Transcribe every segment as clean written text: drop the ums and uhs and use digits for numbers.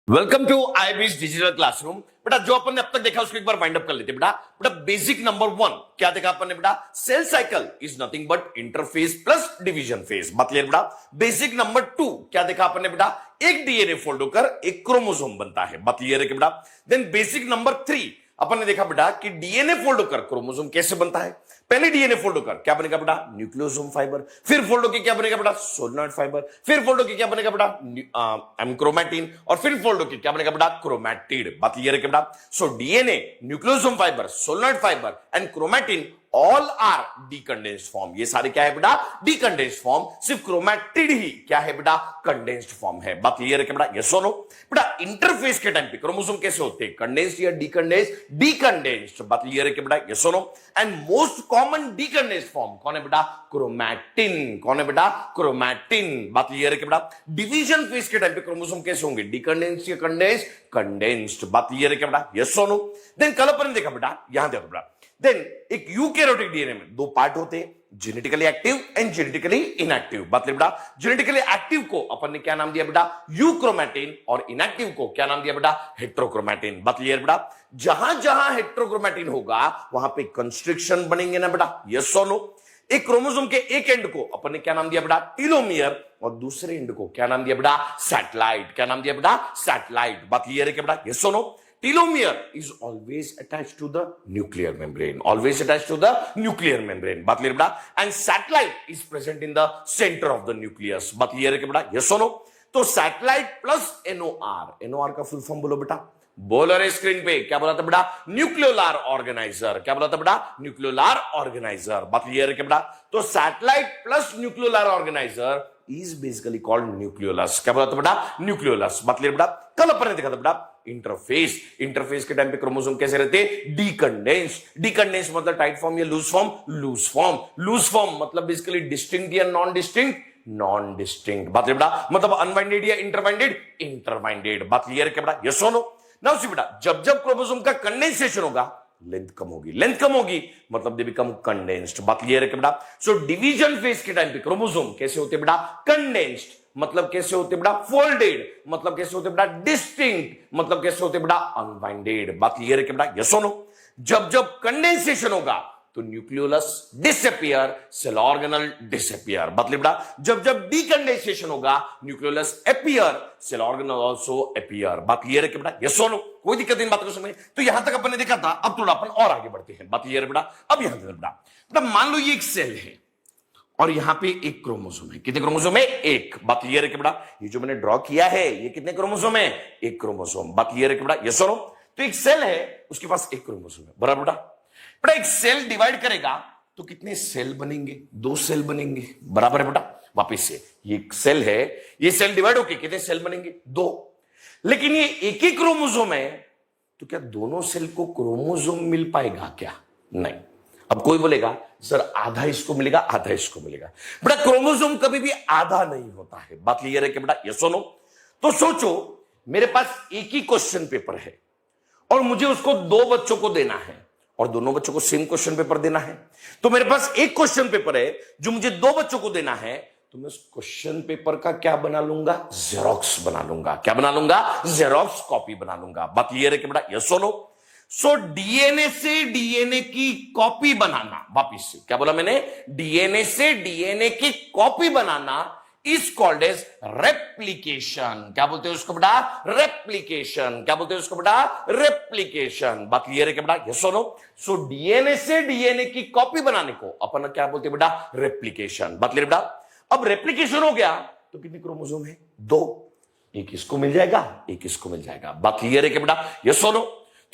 Welcome to IBS digital classroom. बेटा जो अपन ने अब तक देखा उसको एक बार वाइंड अप कर लेते हैं। बेटा बेटा बेसिक नंबर 1 क्या देखा अपन ने? बेटा cell cycle is nothing but interphase plus division phase. बात क्लियर? बेटा बेसिक नंबर 2 क्या देखा अपन ने? बेटा एक डीएनए फोल्ड होकर एक क्रोमोसोम बनता है। बात क्लियर है कि बेटा? देन बेसिक नंबर 3 अपन ने देखा बेटा कि डीएनए फोल्ड होकर क्रोमोसोम कैसे बनता है। पहले डीएनए फोल्ड होकर क्या बनेगा बेटा? Nucleosome fibre. फिर फोल्ड होकर क्या बनेगा बेटा? Solenoid fibre. फिर फोल्ड होकर क्या बनेगा बेटा? क्रोमैटिन। और फिर फोल्ड होकर क्या बनेगा बेटा? क्रोमैटिड। बात क्लियर है कि बेटा? So DNA, nucleosome fibre, solenoid fibre and chromatin all are decondensed form. ये सारे क्या है बेटा? डीकंडेंस्ड फॉर्म। सिर्फ क्रोमैटिड ही क्या है बेटा? कंडेंस्ड फॉर्म है। बात क्लियर है कि बेटा? यस और नो? बेटा इंटरफेस के टाइम पे क्रोमोसोम कैसे होते हैं? कंडेंस्ड या डीकंडेंस्ड? डीकंडेंस्ड। बात क्लियर है कि बेटा? यस और no? And most common decondensed form कौन है बेटा? क्रोमैटिन। कौन है बेटा? क्रोमैटिन। बात क्लियर है कि बेटा? डिवीजन फेज के टाइम पे क्रोमोसोम कैसे होंगे? डीकंडेंस्ड या कंडेंस्ड? कंडेंस्ड। बात क्लियर है कि बेटा? यस और नो? देन कल अपन ने देखा बेटा, यहां देखो बेटा, देन एक यूकैरियोटिक डीएनए में दो पार्ट होते हैं, genetically active and genetically inactive. मतलब बेटा जेनेटिकली एक्टिव को अपन ने क्या नाम दिया बेटा? यूक्रोमैटिन। और इनएक्टिव को क्या नाम दिया बेटा? हेट्रोक्रोमैटिन। बात क्लियर बेटा? जहां जहां हेट्रोक्रोमैटिन होगा वहां पे कंस्ट्रिक्शन बनेंगे ना बेटा? यस और नो? एक क्रोमोसोम के एक एंड को अपन ने क्या नाम दिया बेटा? टीलोमियर। और दूसरे एंड को क्या नाम दिया बेटा? सैटेलाइट। क्या नाम दिया बेटा? सैटेलाइट। बात क्लियर है क्या बेटा? यस और no? Telomere is always attached to the nuclear membrane. Always attached to the nuclear membrane. बात क्लियर बेटा? And satellite is present in the center of the nucleus. बात क्लियर है क्या बेटा? Yes or no? तो satellite plus NOR, NOR का full form बोलो बेटा। बोलो रे स्क्रीन पे, क्या बोला था बेटा? न्यूक्लियोलार ऑर्गेनाइजर। क्या बोला था बेटा? न्यूक्लियोलार ऑर्गेनाइजर। बात क्लियर है क्या बेटा? तो satellite plus nucleolar organiser is basically called nucleolus. क्या बोला था बेटा? न्यूक्लियोलस। बात क्लियर बेटा? कल अपन ने देखा था बेटा इंटरफेस। इंटरफेस के टाइम पे क्रोमोसोम कैसे रहते? डीकंडेंस्ड। डीकंडेंस्ड मतलब टाइट फॉर्म या loose form? Loose form. Loose form मतलब बेसिकली डिस्टिंक्ट या नॉन डिस्टिंक्ट? Non distinct. बात क्लियर बेटा? मतलब अनवाइंडेड या इंटरवाइंडेड? इंटरवाइंडेड। बात क्लियर है क्या बेटा? यस और नो? नाउ सी बेटा, जब जब क्रोमोसोम का कंडेंसेशन होगा लेंथ कम होगी। लेंथ कम होगी मतलब दे बिकम कंडेंस्ड। बात क्लियर है क्या बेटा? सो डिवीजन फेज के टाइम पे क्रोमोसोम कैसे होते बेटा? कंडेंस्ड। मतलब कैसे होते बेटा? फोल्डेड। मतलब कैसे होते बेटा? डिस्टिंक्ट। मतलब कैसे होते बेटा? अनवाइंडेड। बात क्लियर है क्या बेटा? यस और नो? जब जब कंडेंसेशन होगा तो nucleolus disappear, cell organelle disappear. मतलब बेटा जब जब डीकंडेंसेशन होगा nucleolus appear, cell organelle also appear. बात क्लियर है क्या बेटा? यस और नो? कोई दिक्कत नहीं बात को समझ? तो यहां तक अपन ने देखा था, अब थोड़ा अपन और आगे बढ़ते हैं। बात क्लियर है बेटा? अब यहां बेटा मान लो ये एक सेल है और यहां पे एक क्रोमोसोम है। कितने क्रोमोसोम है? एक। बात क्लियर है कि बेटा? ये जो मैंने ड्रॉ किया है ये कितने क्रोमोसोम है? एक क्रोमोसोम। बात क्लियर है कि बेटा? यस और नो? तो एक सेल है उसके पास एक क्रोमोसोम है, बराबर बेटा? बेटा एक सेल डिवाइड करेगा तो कितने सेल बनेंगे? दो सेल बनेंगे, बराबर है बेटा? वापिस से, ये एक सेल है, ये सेल डिवाइड होके कितने सेल बनेंगे? दो। लेकिन ये एक ही क्रोमोसोम है तो क्या दोनों सेल को क्रोमोसोम मिल पाएगा क्या? नहीं। अब कोई बोलेगा सर आधा इसको मिलेगा आधा इसको मिलेगा। बेटा क्रोमोसोम कभी भी आधा नहीं होता है। बात क्लियर है कि बेटा? यस और नो? तो सोचो मेरे पास एक ही क्वेश्चन पेपर है और मुझे उसको दो बच्चों को देना है और दोनों बच्चों को सेम क्वेश्चन पेपर देना है। तो मेरे पास एक क्वेश्चन पेपर है जो मुझे दो बच्चों को देना है, तो मैं उस क्वेश्चन पेपर का क्या बना लूंगा? जेरोक्स बना लूंगा। क्या बना लूंगा? जेरोक्स कॉपी बना लूंगा। बात क्लियर है कि बेटा? यस और नो? सो डीएनए से डीएनए की कॉपी बनाना, वापिस से क्या बोला मैंने? डीएनए से डीएनए की कॉपी बनाना इज कॉल्ड एज रेप्लीकेशन। क्या बोलते हैं उसको बेटा? रेप्लीकेशन। क्या बोलते हैं उसको बेटा? रेप्लीकेशन। बात क्लियर है क्या बेटा? यस और नो? सो डीएनए से डीएनए की कॉपी बनाने को अपन क्या बोलते हैं बेटा? रेप्लीकेशन। बात क्लियर बेटा? अब रेप्लीकेशन हो गया तो कितने क्रोमोसोम है? दो। एक इसको मिल जाएगा, एक इसको मिल जाएगा। बात क्लियर है क्या बेटा? यस और नो?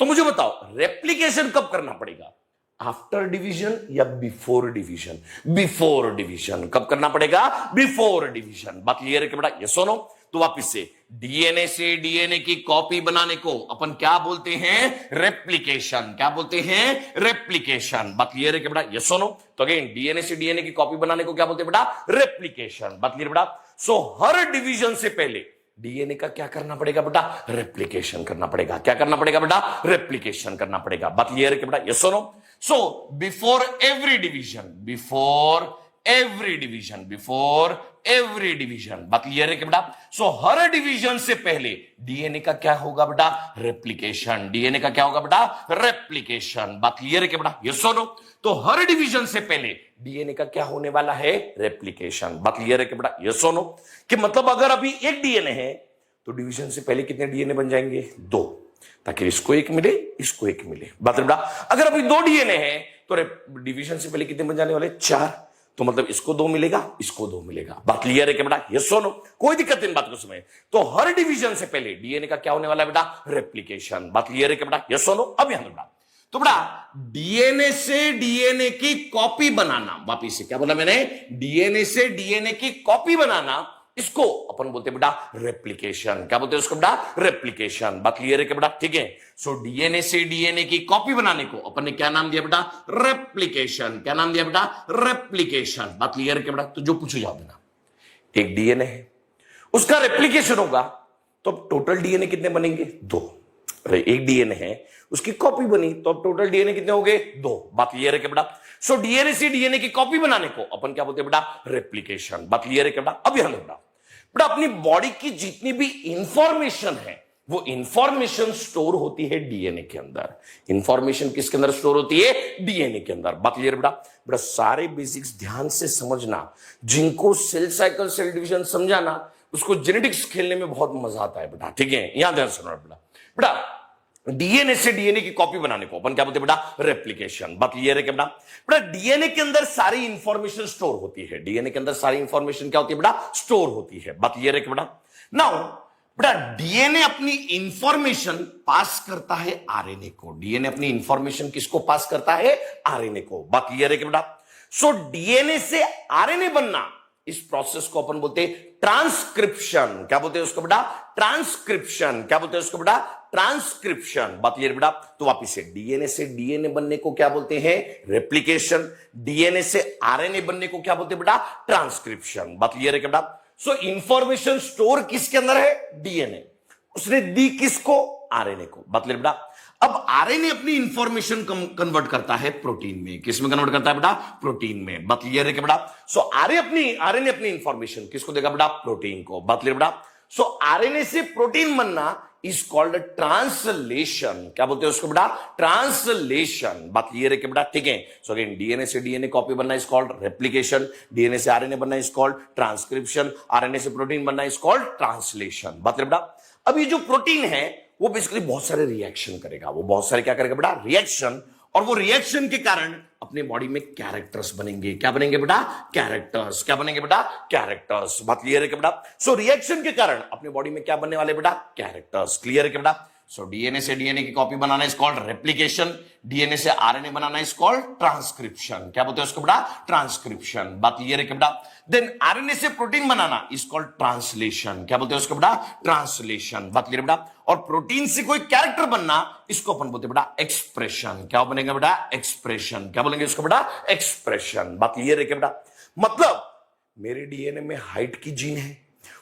तो मुझे बताओ रेप्लीकेशन कब करना पड़ेगा? आफ्टर डिवीजन या बिफोर डिवीजन? Before division. कब करना पड़ेगा? Before division. बात क्लियर है क्या बेटा? यस और नो? तो वापिस से डीएनए से डीएनए की कॉपी बनाने को अपन क्या बोलते हैं? रेप्लीकेशन। क्या बोलते हैं? रेप्लीकेशन। बात क्लियर है क्या बेटा? यस और नो? तो अगेन डीएनए से डीएनए की कॉपी बनाने को क्या बोलते हैं बेटा? रेप्लीकेशन। बात क्लियर बेटा? सो हर डिवीजन से पहले डीएनए का क्या करना पड़ेगा बेटा? रेप्लिकेशन करना पड़ेगा। क्या करना पड़ेगा बेटा? रेप्लिकेशन करना पड़ेगा। बात क्लियर है क्या बेटा? यस और no? So before every division, before every division, before every division. बात क्लियर है कि बेटा? सो हर डिवीजन से पहले डीएनए का क्या होगा बेटा? रेप्लिकेशन। डीएनए का क्या होगा बेटा? रेप्लिकेशन। बात क्लियर है कि बेटा? यस और नो? तो हर डिवीजन से पहले डीएनए का क्या होने वाला है? रेप्लिकेशन। बात क्लियर है कि बेटा? यस और नो? कि मतलब अगर अभी एक डीएनए है तो डिवीजन से पहले कितने डीएनए बन जाएंगे? 2, ताकि इसको एक मिले, इसको एक मिले। बात है बेटा? अगर अभी 2 डीएनए है तो डिवीजन से पहले कितने बन जाने वाले? 4। तो मतलब इसको 2 मिलेगा, इसको 2 मिलेगा। बात क्लियर है कि बेटा? Yes no? कोई दिक्कत इन बात को समझ। तो हर डिवीजन से पहले डीएनए का क्या होने वाला है बेटा? रेप्लिकेशन। बात क्लियर है कि बेटा? Yes no? अब यहां बेटा, तो बेटा डीएनए से डीएनए की कॉपी बनाना, वापिस से क्या बोला मैंने? डीएनए से डीएनए की कॉपी बनाना, इसको अपन बोलते हैं बेटा रेप्लिकेशन। क्या बोलते हैं उसको बेटा? रेप्लिकेशन। बात क्लियर है कि बेटा? ठीक है। सो डीएनए से डीएनए की कॉपी बनाने को अपन ने क्या नाम दिया बेटा? रेप्लिकेशन। क्या नाम दिया बेटा? रेप्लिकेशन। बात क्लियर है कि बेटा? तो जो पूछो जाओ बेटा, एक डीएनए है, उसका रेप्लिकेशन होगा तो अब टोटल डीएनए कितने बनेंगे? 2। अरे एक डीएनए है, उसकी कॉपी बनी तो अब टोटल डीएनए कितने हो गए? 2। बात क्लियर है कि बेटा? सो डीएनए से डीएनए की कॉपी बनाने को अपन क्या बोलते हैं बेटा? रेप्लिकेशन। बात क्लियर है कि बेटा? अब यहां बेटा, बेटा अपनी बॉडी की जितनी भी इंफॉर्मेशन है वो इंफॉर्मेशन स्टोर होती है डीएनए के अंदर। इंफॉर्मेशन किसके अंदर स्टोर होती है? डीएनए के अंदर। बात क्लियर बेटा? बेटा सारे बेसिक्स ध्यान से समझना। जिनको सेल साइकिल, सेल डिवीजन समझाना, उसको जेनेटिक्स खेलने में बहुत मजा आता है बेटा। ठीक है, यहां ध्यान से सुनना बेटा। बेटा डीएनए से डीएनए की कॉपी बनाने को अपन क्या बोलते हैं बेटा? रेप्लिकेशन। बात क्लियर है कि बेटा? बेटा डीएनए के अंदर सारी इंफॉर्मेशन स्टोर होती है। डीएनए के अंदर सारी इंफॉर्मेशन क्या होती है बेटा? स्टोर होती है। बात क्लियर है कि बेटा? नाउ बेटा डीएनए अपनी इंफॉर्मेशन पास करता है आरएनए को। डीएनए अपनी इंफॉर्मेशन किसको पास करता है? आरएनए को। बात क्लियर है कि बेटा? सो डीएनए से आरएनए बनना, इस प्रोसेस को अपन बोलते हैं ट्रांसक्रिप्शन। क्या बोलते हैं उसको बेटा? ट्रांसक्रिप्शन। क्या बोलते हैं उसको बेटा? ट्रांसक्रिप्शन। बात क्लियर बेटा? तो वापिस से डीएनए बनने को क्या बोलते हैं? रेप्लिकेशन। डीएनए से आरएनए बनने को क्या बोलते हैं बेटा? ट्रांसक्रिप्शन। बात क्लियर है बेटा? सो इंफॉर्मेशन स्टोर किसके अंदर है? डीएनए। उसने दी किसको? आरएनए को। बात क्लियर बेटा? अब आरएनए अपनी इंफॉर्मेशन कन्वर्ट करता है प्रोटीन में। किस में कन्वर्ट करता है बेटा? प्रोटीन में। बात क्लियर है बेटा? सो आरएनए अपनी इंफॉर्मेशन किसको देगा बेटा? प्रोटीन को। बात क्लियर बेटा? सो आरएनए से प्रोटीन बनना इज कॉल्ड ट्रांसलेशन। क्या बोलते हैं उसको बेटा? ट्रांसलेशन। बात क्लियर है कि बेटा? ठीक है। सो अगेन डीएनए से डीएनए कॉपी बनना इज कॉल्ड रेप्लिकेशन। डीएनए से आरएनए बनना इज कॉल्ड ट्रांसक्रिप्शन। आरएनए से प्रोटीन बनना इज कॉल्ड ट्रांसलेशन। बात क्लियर बेटा? अब ये जो प्रोटीन है वो बेसिकली बहुत सारे रिएक्शन करेगा। वो बहुत सारे क्या करेगा बेटा? रिएक्शन। और वो रिएक्शन के कारण अपने बॉडी में कैरेक्टर्स बनेंगे। क्या बनेंगे बेटा? कैरेक्टर्स। क्या बनेंगे बेटा? कैरेक्टर्स। बात क्लियर है कि बेटा? सो रिएक्शन के कारण अपने बॉडी में क्या बनने वाले बेटा? कैरेक्टर्स। क्लियर है कि बेटा? सो डीएनए से डीएनए की कॉपी बनाना इज कॉल्ड रेप्लिकेशन। डीएनए से आरएनए बनाना इज कॉल्ड ट्रांसक्रिप्शन। क्या बोलते हैं उसको बेटा? ट्रांसक्रिप्शन। बात क्लियर है कि बेटा? देन आरएनए से प्रोटीन बनाना इज कॉल्ड ट्रांसलेशन। क्या बोलते हैं उसको बेटा? ट्रांसलेशन। बात क्लियर बेटा? और प्रोटीन से कोई कैरेक्टर बनना, इसको अपन बोलते हैं बेटा एक्सप्रेशन। क्या बनेगा बेटा? एक्सप्रेशन। क्या बोलेंगे इसको बेटा? एक्सप्रेशन। बात क्लियर है कि बेटा? मतलब मेरे डीएनए में हाइट की जीन है,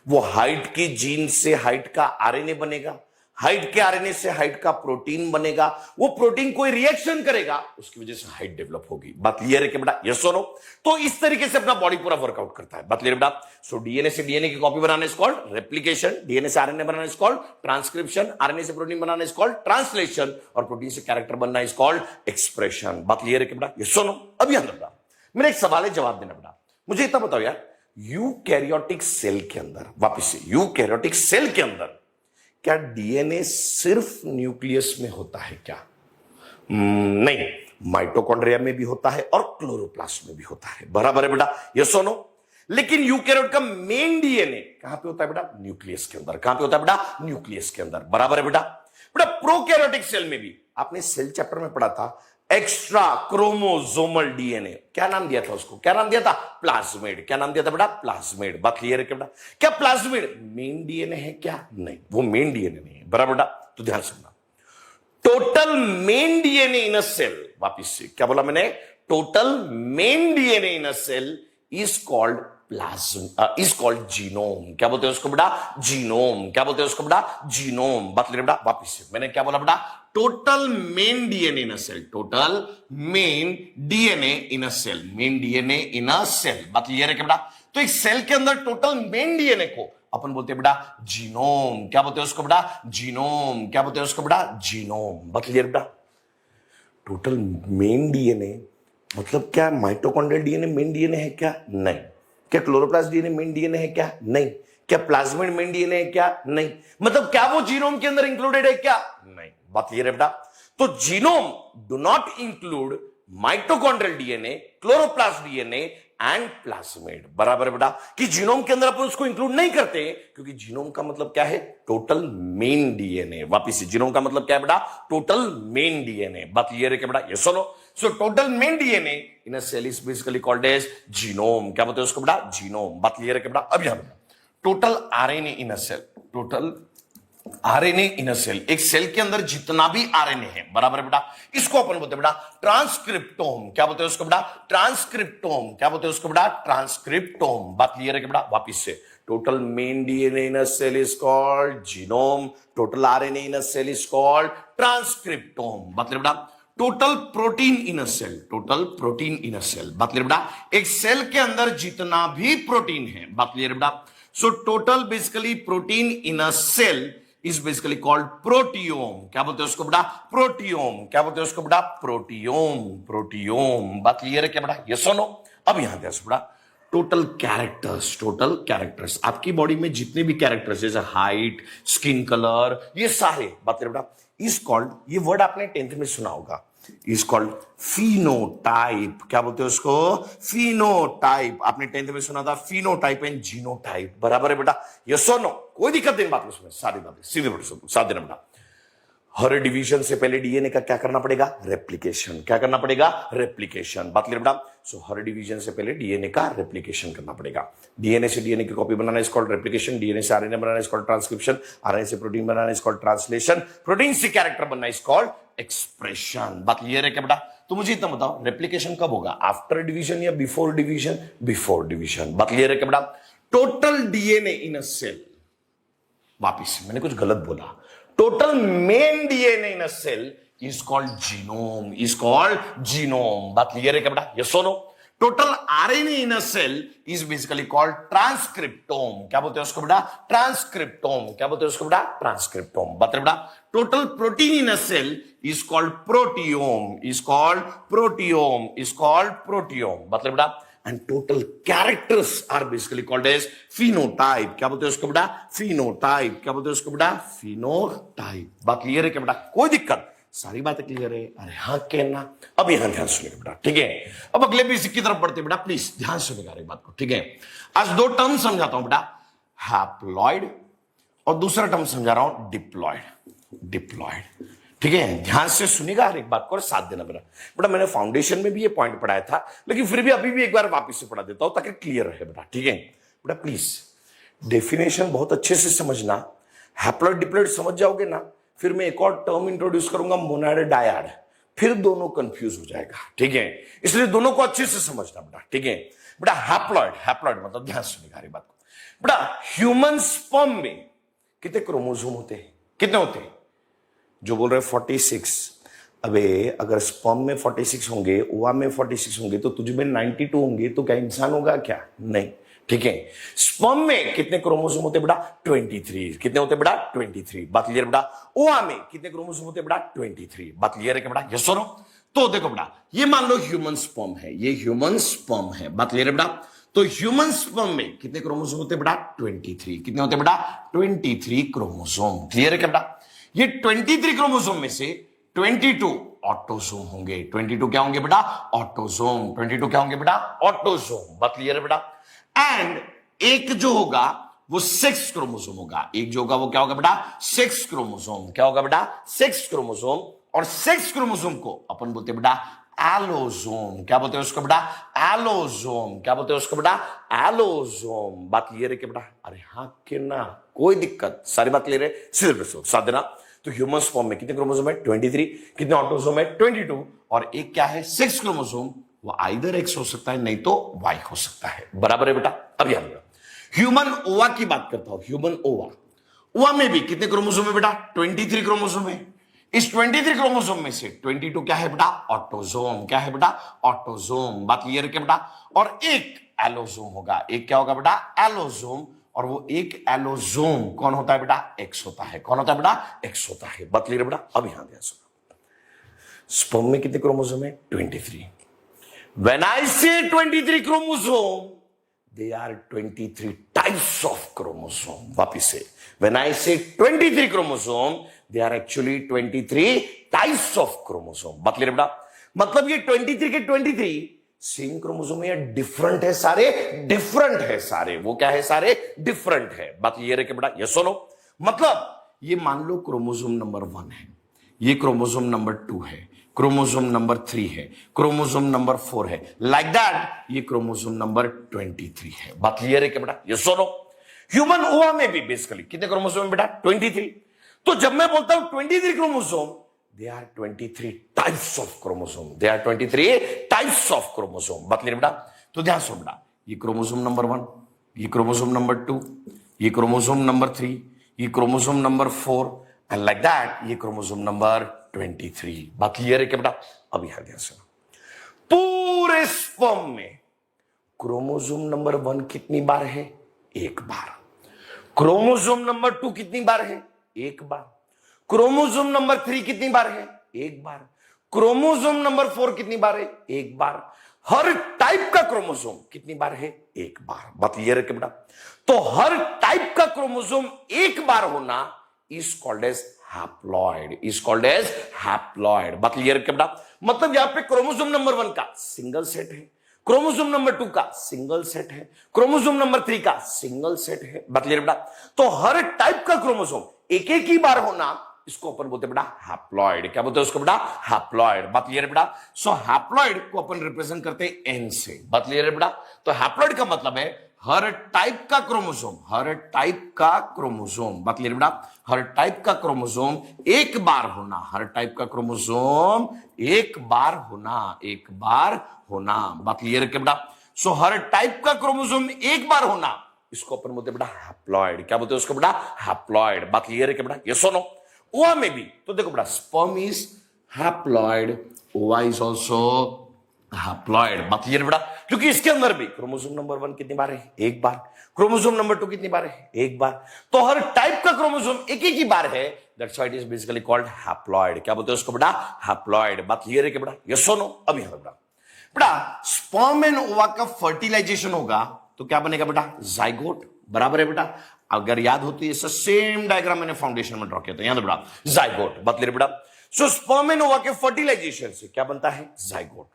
वो हाइट की जीन से हाइट का आरएनए बनेगा, हाइट के आरएनए से हाइट का प्रोटीन बनेगा, वो प्रोटीन कोई रिएक्शन करेगा, उसकी वजह से हाइट डेवलप होगी। बात क्लियर है कि बेटा? यस और नो? तो इस तरीके से अपना बॉडी पूरा वर्कआउट करता है। बात क्लियर बेटा? सो डीएनए से डीएनए की कॉपी बनाना इज कॉल्ड रेप्लिकेशन। डीएनए से आरएनए बनाना इज कॉल्ड ट्रांसक्रिप्शन। आरएनए से प्रोटीन बनाना इज कॉल्ड ट्रांसलेशन। और प्रोटीन से कैरेक्टर बनना इज कॉल्ड एक्सप्रेशन। बात क्लियर है कि बेटा? यस और नो? अब यहां बेटा मेरा एक सवाल है, जवाब देना बेटा। मुझे इतना बताओ यार, यूकैरियोटिक सेल के अंदर, वापिस से यूकैरियोटिक सेल के अंदर क्या डीएनए सिर्फ न्यूक्लियस में होता है क्या? नहीं, माइटोकॉन्ड्रिया में भी होता है और क्लोरोप्लास्ट में भी होता है। बराबर है बेटा? यस और नो? लेकिन यूकैरियोट का मेन डीएनए कहां पे होता है बेटा? न्यूक्लियस के अंदर। कहां पे होता है बेटा? न्यूक्लियस के अंदर। बराबर है बेटा? बेटा प्रोकैरियोटिक सेल में भी आपने सेल चैप्टर में पढ़ा था एक्स्ट्रा क्रोमोसोमल डीएनए। क्या नाम दिया था उसको? क्या नाम दिया था? प्लाज्मिड। क्या नाम दिया था बेटा? प्लाज्मिड। बात क्लियर है क्या बेटा? क्या प्लाज्मिड मेन डीएनए है क्या? नहीं, वो मेन डीएनए नहीं है। बराबर बेटा? तो ध्यान सुनना, total main DNA in a cell, वापिस से क्या बोला मैंने? Total main DNA in a cell is called plasm is called genome. क्या बोलते हैं उसको बेटा? जीनोम। क्या बोलते हैं उसको बेटा? जीनोम। बात क्लियर बेटा? वापिस से मैंने क्या बोला बेटा? Total main DNA in a cell, total main DNA in a cell, main DNA in a cell. बात क्लियर है क्या बेटा? तो एक सेल के अंदर टोटल मेन डीएनए को अपन बोलते हैं बेटा जीनोम। क्या बोलते हैं उसको बेटा? जीनोम। क्या बोलते हैं उसको बेटा? जीनोम। बात क्लियर बेटा? टोटल मेन डीएनए मतलब क्या? माइटोकॉन्ड्रियल डीएनए मेन डीएनए है क्या? नहीं। क्या क्लोरोप्लास्ट डीएनए मेन डीएनए है क्या? नहीं। क्या प्लाज्मिड मेन डीएनए है क्या? नहीं। मतलब क्या वो जीनोम के अंदर इंक्लूडेड है क्या? नहीं। बात क्लियर है बेटा? तो genome do not include mitochondrial DNA, chloroplast DNA and plasmid. बराबर है बेटा? कि जीनोम के अंदर अपन उसको इंक्लूड नहीं करते क्योंकि जीनोम का मतलब क्या है? Total main DNA. वापिस से, जीनोम का मतलब क्या है बेटा? Total main DNA. बात क्लियर है क्या बेटा? यस और no? So total main DNA in a cell is basically called as genome. क्या बोलते हैं उसको बेटा? जीनोम। बात क्लियर है क्या बेटा? अब यहां total RNA in a cell, total RNA in a cell, एक सेल के अंदर जितना भी आरएनए है, बराबर है बेटा, इसको अपन बोलते हैं बेटा ट्रांसक्रिप्टोम। क्या बोलते हैं उसको बेटा? ट्रांसक्रिप्टोम। क्या बोलते हैं उसको बेटा? ट्रांसक्रिप्टोम। बात क्लियर है क्या बेटा? वापिस से, total main DNA in a cell is called genome, total RNA in a cell is called transcriptome. बात क्लियर बेटा? Total protein in a cell, total protein in a cell. बात क्लियर बेटा? एक सेल के अंदर जितना भी प्रोटीन है, बात क्लियर बेटा? So total basically protein in a cell is basically called proteome. क्या बोलते हैं उसको बेटा? प्रोटियोम। क्या बोलते हैं उसको बेटा? प्रोटियोम। प्रोटियोम। बात क्लियर है क्या बेटा? यस और नो? अब यहां ध्यान से बेटा, टोटल कैरेक्टर्स, टोटल कैरेक्टर्स, आपकी बॉडी में जितने भी कैरेक्टर्स जैसे हाइट, स्किन कलर, ये सारे, बात करें बेटा, इज कॉल्ड, ये वर्ड आपने 10th में सुना होगा, इज कॉल्ड फिनोटाइप। क्या बोलते हैं उसको? फिनोटाइप। आपने 10th में सुना था फिनोटाइप एंड जीनोटाइप। बराबर है बेटा? यस और नो? कोई दिक्कत नहीं बात में, उसमें सारी बातें सीधे साथ देना बेटा। हर डिवीजन से पहले डीएनए का क्या करना पड़ेगा? रेप्लिकेशन। क्या करना पड़ेगा? रेप्लिकेशन। बात क्लियर बेटा? सो हर डिवीजन से पहले डीएनए का रेप्लिकेशन करना पड़ेगा। डीएनए से डीएनए की कॉपी बनाना इज कॉल्ड रेप्लिकेशन, डीएनए से आरएनए बनाना इज कॉल्ड ट्रांसक्रिप्शन, आरएनए से प्रोटीन बनाना इज कॉल्ड ट्रांसलेशन, प्रोटीन से कैरेक्टर बनना इज कॉल्ड एक्सप्रेशन। बात क्लियर है क्या बेटा? तो मुझे इतना बताओ, रेप्लिकेशन कब होगा? आफ्टर डिवीजन या बिफोर डिवीजन? Before division. बात क्लियर है क्या बेटा? Total DNA in a cell, वापिस मैंने कुछ गलत बोला, total main DNA in a cell is called genome, is called genome. बात क्लियर है क्या बेटा? यस और no? Total RNA in a cell is basically called transcriptome. क्या बोलते हैं उसको बेटा? ट्रांसक्रिप्टोम। क्या बोलते हैं उसको बेटा? ट्रांसक्रिप्टोम। बात बेटा? Total protein in a cell is called proteome, is called proteome, is called proteome. मतलब बेटा, and total characters are basically called as phenotype. क्या बोलते हैं उसको बेटा? phenotype. क्या बोलते हैं उसको बेटा? phenotype। बात क्लियर है क्या बेटा? कोई दिक्कत? सारी बातें क्लियर है? अरे हाँ कहना। अब यहां ध्यान सुनिएगा बेटा, ठीक है? अब अगले बेसिक की तरफ बढ़ते बेटा, प्लीज ध्यान सुनिएगा एक बात को, ठीक है? आज दो टर्म समझाता हूं बेटा, हैप्लॉइड और दूसरा टर्म समझा रहा हूं डिप्लॉइड। डिप्लॉइड, ठीक है? ध्यान से सुनिएगा हर एक बात को और साथ देना बेटा। बेटा मैंने फाउंडेशन में भी ये पॉइंट पढ़ाया था, लेकिन फिर भी अभी भी एक बार वापस से पढ़ा देता हूं ताकि क्लियर रहे बेटा, ठीक है? बेटा प्लीज डेफिनेशन बहुत अच्छे से समझना। हैप्लॉइड डिप्लॉइड समझ जाओगे ना, फिर मैं एक और टर्म इंट्रोड्यूस करूंगा, मोनैड डायड, फिर दोनों कंफ्यूज हो जाएगा, ठीक है? इसलिए दोनों को अच्छे से समझना बेटा, ठीक है? बेटा हैप्लॉइड, हैप्लॉइड मतलब ध्यान सुनिएगा हर एक बात को बेटा। ह्यूमन स्पर्म में कितने क्रोमोसोम होते हैं? कितने होते हैं? जो बोल रहे 46। अबे अगर स्पर्म में 46 होंगे, ओवा में 46 होंगे, तो तुझ में 92 होंगे, तो क्या इंसान होगा क्या? नहीं, ठीक है? स्पर्म में कितने क्रोमोसोम होते बेटा? 23। कितने होते बेटा? 23। बात क्लियर बेटा? ओवा में कितने क्रोमोसोम होते बेटा? 23। बात क्लियर है क्या बेटा? यस और नो? तो देखो बेटा, ये मान लो ह्यूमन स्पर्म है, ये ह्यूमन स्पर्म है, बात क्लियर है बेटा? तो ह्यूमन स्पर्म में कितने क्रोमोसोम होते बेटा? 23। कितने होते बेटा? 23 क्रोमोसोम। क्लियर है क्या बेटा? ये 23 क्रोमोसोम में से 22 ऑटोसोम होंगे। 22 क्या होंगे बेटा? ऑटोसोम। 22 क्या होंगे बेटा? ऑटोसोम। बात क्लियर है बेटा? एंड एक जो होगा वो सेक्स क्रोमोसोम होगा। एक जो होगा वो क्या होगा बेटा? Sex chromosome. क्या होगा बेटा? Sex chromosome. और सेक्स क्रोमोसोम को अपन बोलते हैं बेटा एलोसोम। क्या बोलते हैं उसको बेटा? एलोसोम। क्या बोलते हैं उसको बेटा? एलोसोम। बात क्लियर है क्या बेटा? अरे हाँ कि ना? कोई दिक्कत? सारी बात क्लियर है? सीधे साथ देना। तो ह्यूमन स्पर्म में कितने क्रोमोसोम है? 23। कितने ऑटोसोम है? 22। और एक क्या है? Sex chromosome. वो आइदर एक्स हो सकता है, नहीं तो वाई हो सकता है। बराबर है बेटा। अब याद रखो, ह्यूमन ओवा की बात करता हूं, ह्यूमन ओवा, ओवा में भी कितने क्रोमोसोम है बेटा? 23 क्रोमोसोम है। इस 23 क्रोमोसोम में से 22 क्या है बेटा? ऑटोसोम। क्या है बेटा? ऑटोसोम। बात क्लियर है क्या बेटा? और एक एलोसोम होगा। एक क्या होगा बेटा? एलोसोम। और वो एक एलोसोम कौन होता है बेटा? एक्स होता है। कौन होता है बेटा? एक्स होता है। बात क्लियर है बेटा? अब यहां ध्यान सुनो, स्पर्म में कितने क्रोमोसोम है? 23। When I say 23 chromosome, they are 23 types of chromosome. वापिस से, when I say 23 chromosome, they are actually 23 types of chromosome. बात क्लियर बेटा? मतलब ये 23 के 23 सेम क्रोमोसोम है या डिफरेंट है सारे? डिफरेंट है सारे। वो क्या है? सारे डिफरेंट है। बात क्लियर है कि बेटा? यस और नो? मतलब ये मान लो क्रोमोसोम नंबर 1 है, ये क्रोमोसोम नंबर 2 है, क्रोमोसोम नंबर 3 है, क्रोमोसोम नंबर 4 है, लाइक दैट ये क्रोमोसोम नंबर 23 है। बात क्लियर है क्या बेटा? यस और नो? ह्यूमन ओवा में भी बेसिकली कितने क्रोमोसोम है बेटा? 23। तो जब मैं बोलता हूं 23 chromosome, they are 23 types of chromosome. They are 23 types of chromosome. बात क्लियर बेटा? तो ध्यान सुनो बेटा, ये क्रोमोसोम नंबर 1, ये क्रोमोसोम नंबर 2, ये क्रोमोसोम नंबर 3, ये chromosome number 4, and like that ये क्रोमोसोम नंबर 23। बात क्लियर है क्या बेटा? अब यहां ध्यान सुनो, पूरे स्पर्म में क्रोमोसोम नंबर 1 कितनी बार है? एक बार। क्रोमोसोम नंबर 2 कितनी बार है? एक बार। क्रोमोसोम नंबर 3 कितनी बार है? एक बार। क्रोमोसोम नंबर 4 कितनी बार है? एक बार। हर टाइप का क्रोमोसोम कितनी बार है? एक बार। बात क्लियर है क्या बेटा? तो हर टाइप का क्रोमोसोम एक बार होना is called as haploid, is called as haploid. बात क्लियर है क्या बेटा? मतलब यहां पे क्रोमोसोम नंबर 1 का सिंगल सेट है, क्रोमोसोम नंबर 2 का सिंगल सेट है, क्रोमोसोम नंबर 3 का सिंगल सेट है। बात क्लियर बेटा? तो हर टाइप का क्रोमोसोम एक एक ही बार होना, इसको अपन बोलते हैं बेटा हैप्लॉइड। क्या बोलते हैं उसको बेटा? हैप्लॉइड। बात क्लियर है बेटा? सो हैप्लॉइड को अपन रिप्रेजेंट करते हैं एन से। बात क्लियर है बेटा? तो हैप्लॉइड का मतलब है हर टाइप का क्रोमोसोम, हर टाइप का क्रोमोसोम। बात क्लियर बेटा? हर टाइप का क्रोमोसोम एक बार होना, हर टाइप का क्रोमोसोम एक बार होना, एक बार होना। बात क्लियर है बेटा? सो हर टाइप का क्रोमोसोम एक बार होना, इसको अपन बोलते हैं बेटा हैप्लॉइड। क्या बोलते हैं उसको बेटा? हैप्लॉइड। बात क्लियर है क्या बेटा? यस और नो? ओवा में भी तो देखो बेटा, स्पर्म इज हैप्लॉइड, ओवा इज ऑल्सो हैप्लॉइड। बात क्लियर बेटा? क्योंकि इसके अंदर भी क्रोमोसोम नंबर 1 कितनी बार है? एक बार। क्रोमोसोम नंबर 2 कितनी बार है? एक बार। तो हर टाइप का क्रोमोसोम एक एक ही बार है, that's why it is basically called haploid. क्या बोलते हैं उसको बेटा? हैप्लॉइड। बात क्लियर है क्या बेटा? यस और नो? अब यहां बेटा, बेटा स्पर्म एंड ओवा का फर्टिलाइजेशन होगा तो क्या बनेगा बेटा? जाइगोट। बराबर है बेटा? अगर याद होती है, सेम डायग्राम मैंने फाउंडेशन में ड्रॉ किया था, याद बेटा? जाइगोट। बात क्लियर बेटा? सो स्पर्म एंड ओवा के फर्टिलाइजेशन से क्या बनता है? जाइगोट।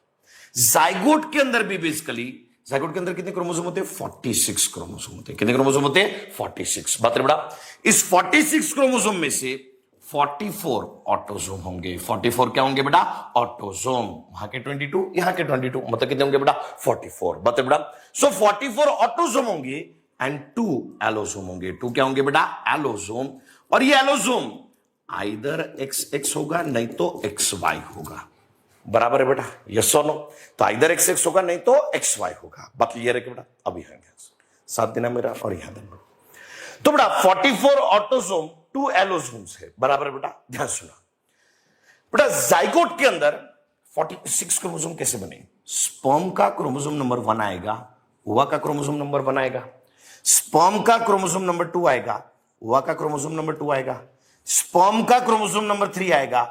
जाइगोट के अंदर भी बेसिकली, जाइगोट के अंदर कितने क्रोमोसोम होते हैं? 46 क्रोमोसोम होते हैं। कितने क्रोमोसोम होते हैं? 46। बात है बेटा? इस 46 क्रोमोसोम में से 44 ऑटोसोम होंगे। 44 क्या होंगे बेटा? ऑटोसोम। वहां के 22, यहां के 22, मतलब कितने होंगे बेटा? 44। बात है बेटा? सो 44 ऑटोसोम होंगे एंड 2 एलोसोम होंगे। 2 क्या होंगे बेटा? एलोसोम। और ये एलोसोम आइदर XX होगा, नहीं तो XY होगा। बराबर है बेटा? यस और नो? तो आइदर XX होगा, नहीं तो XY होगा। बात क्लियर है कि बेटा? अभी यहां साथ देना मेरा और यहां देना। तो बेटा 44 ऑटोसोम, 2 एलोसोम्स है। बराबर है बेटा? ध्यान सुना बेटा, जाइगोट के अंदर 46 क्रोमोसोम कैसे बने? स्पर्म का क्रोमोसोम नंबर 1 आएगा, ओवा का क्रोमोसोम नंबर 1 आएगा, स्पर्म का क्रोमोसोम नंबर 2 आएगा, ओवा का क्रोमोसोम नंबर 2 आएगा, स्पर्म का क्रोमोसोम नंबर 3 आएगा,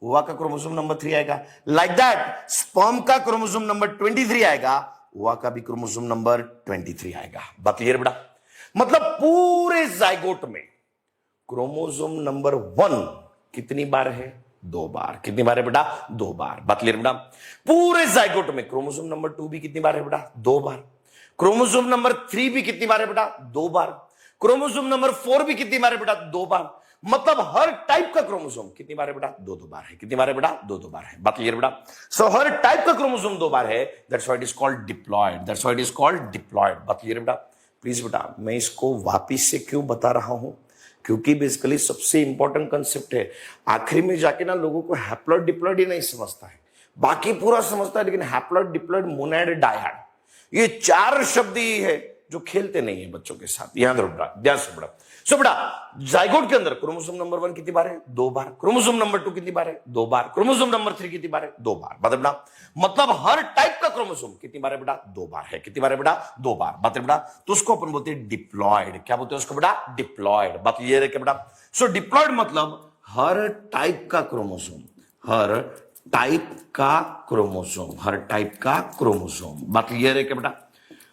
ओवा का क्रोमोसोम नंबर 3 आएगा, लाइक दैट स्पर्म का क्रोमोसोम नंबर 23 आएगा, ओवा का भी क्रोमोसोम नंबर 23 आएगा। बात क्लियर बेटा? मतलब पूरे जाइगोट में क्रोमोसोम नंबर 1 कितनी बार है? 2 बार। कितनी बार है बेटा? 2 बार। बात क्लियर बेटा? पूरे जाइगोट में क्रोमोसोम नंबर 2 भी कितनी बार है बेटा? 2 बार। क्रोमोसोम नंबर 3 भी कितनी बार है बेटा? 2 बार। क्रोमोसोम नंबर 4 भी कितनी बार है बेटा? 2 बार। मतलब हर टाइप का क्रोमोसोम कितनी बार है बेटा? 2-2 बार है। कितनी बार है बेटा? 2-2 बार है। बात क्लियर बेटा? सो हर टाइप का क्रोमोसोम 2 बार है, that's why it is called diploid. That's why it is called diploid. बात क्लियर बेटा? प्लीज बेटा, मैं इसको वापिस से क्यों बता रहा हूं? क्योंकि बेसिकली सबसे इंपॉर्टेंट कंसेप्ट है। आखिरी में जाके ना लोगों को हैप्लॉइड डिप्लॉइड ही नहीं समझता है, बाकी पूरा समझता है, लेकिन हैप्लॉइड, डिप्लॉइड, मोनैड, डायहैड, ये 4 शब्द ही है जो खेलते नहीं है बच्चों के साथ। ध्यान से बड़ा। सो बेटा, जाइगोट के अंदर क्रोमोसोम नंबर 1 कितनी बार है? 2 बार। क्रोमोसोम नंबर 2 कितनी बार है? 2 बार। क्रोमोसोम नंबर 3 कितनी बार है? 2 बार। बता बेटा, मतलब हर टाइप का क्रोमोसोम कितनी बार है बेटा? 2 बार है। कितनी बार है बेटा? 2 बार। बता बेटा, तो उसको अपन बोलते हैं डिप्लॉयड। क्या बोलते हैं उसको बेटा? डिप्लॉयड। बात क्लियर है क्या बेटा? सो डिप्लॉयड मतलब हर टाइप का क्रोमोसोम, हर टाइप का क्रोमोसोम, हर टाइप का क्रोमोसोम। बात क्लियर है क्या बेटा?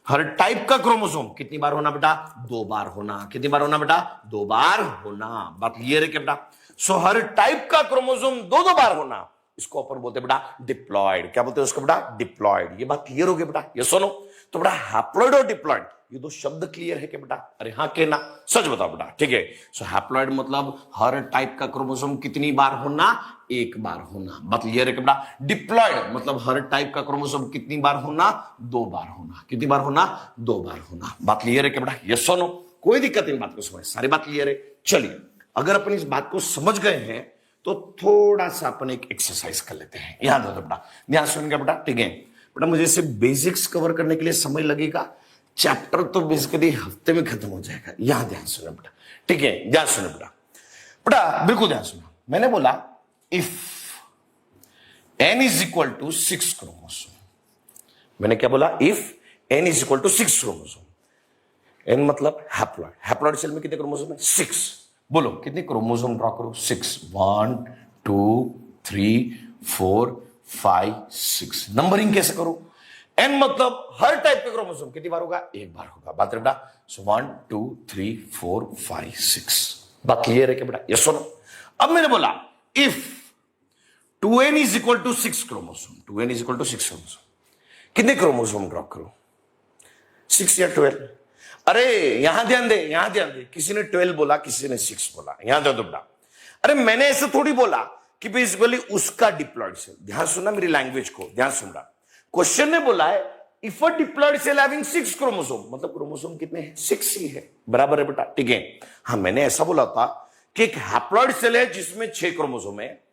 हर टाइप का क्रोमोसोम कितनी बार होना बेटा? 2 बार होना। कितनी बार होना बेटा? 2 बार होना। बात क्लियर है क्या बेटा? सो हर टाइप का क्रोमोसोम 2-2 बार होना, इसको अपन बोलते हैं बेटा डिप्लॉयड। क्या बोलते हैं उसको बेटा? डिप्लॉयड। ये बात क्लियर हो गई बेटा? ये सुनो, तो बेटा हैप्लॉइड और डिप्लॉयड ये 2 शब्द क्लियर है क्या बेटा? अरे हाँ के ना? सच बताओ बेटा, ठीक है। सो हैप्लॉइड मतलब हर टाइप का क्रोमोसोम कितनी बार होना? 1 बार होना। बात क्लियर है क्या बेटा? डिप्लॉयड मतलब हर टाइप का क्रोमोसोम कितनी बार होना? 2 बार होना। कितनी बार होना? 2 बार होना। बात क्लियर है क्या बेटा? ये सुनो, कोई दिक्कत नहीं बात को समझ, सारी बात क्लियर है। चलिए, अगर अपन इस बात को समझ गए हैं तो थोड़ा सा अपन एक एक्सरसाइज कर लेते हैं। याद रखो बेटा, ध्यान सुनिएगा बेटा, ठीक है बेटा? मुझे सिर्फ बेसिक्स कवर करने के लिए समय लगेगा, चैप्टर तो बेसिकली हफ्ते में खत्म हो जाएगा। यहां ध्यान सुनो बेटा, ठीक है? ध्यान सुनो बेटा, बेटा बिल्कुल ध्यान सुनो। मैंने बोला if n is equal to 6 chromosome. मैंने क्या बोला? If n is equal to 6 chromosome. n मतलब हैप्लॉइड। हैप्लॉइड सेल में कितने क्रोमोसोम है? 6। बोलो कितने क्रोमोसोम ड्रॉ करो? 6। 1 2 3 4 5 6। नंबरिंग कैसे करो? n मतलब हर टाइप के क्रोमोसोम कितनी बार होगा? 1 बार होगा। बात बेटा, सो 1 2 3 4 5 6। बात क्लियर है क्या बेटा? ये सुनो, अब मैंने बोला if 2n is equal to 6 chromosome, 2n is equal to 6 chromosome, कितने क्रोमोसोम ड्रॉ करो? 6 या 12? अरे यहां ध्यान दे, यहां ध्यान दे। किसी ने 12 बोला, किसी ने 6 बोला। यहां ध्यान दो बेटा। अरे मैंने ऐसे थोड़ी बोला कि बेसिकली उसका डिप्लॉयड सेल। ध्यान सुनना मेरी लैंग्वेज को, ध्यान सुनना। क्वेश्चन ने बोला है if a diploid cell having 6 chromosome, मतलब क्रोमोसोम कितने हैं? 6 ही है। बराबर है बेटा, ठीक है? हाँ, मैंने ऐसा बोला था कि एक हैप्लॉयड सेल है जिसमें 6 क्रोमोसोम है,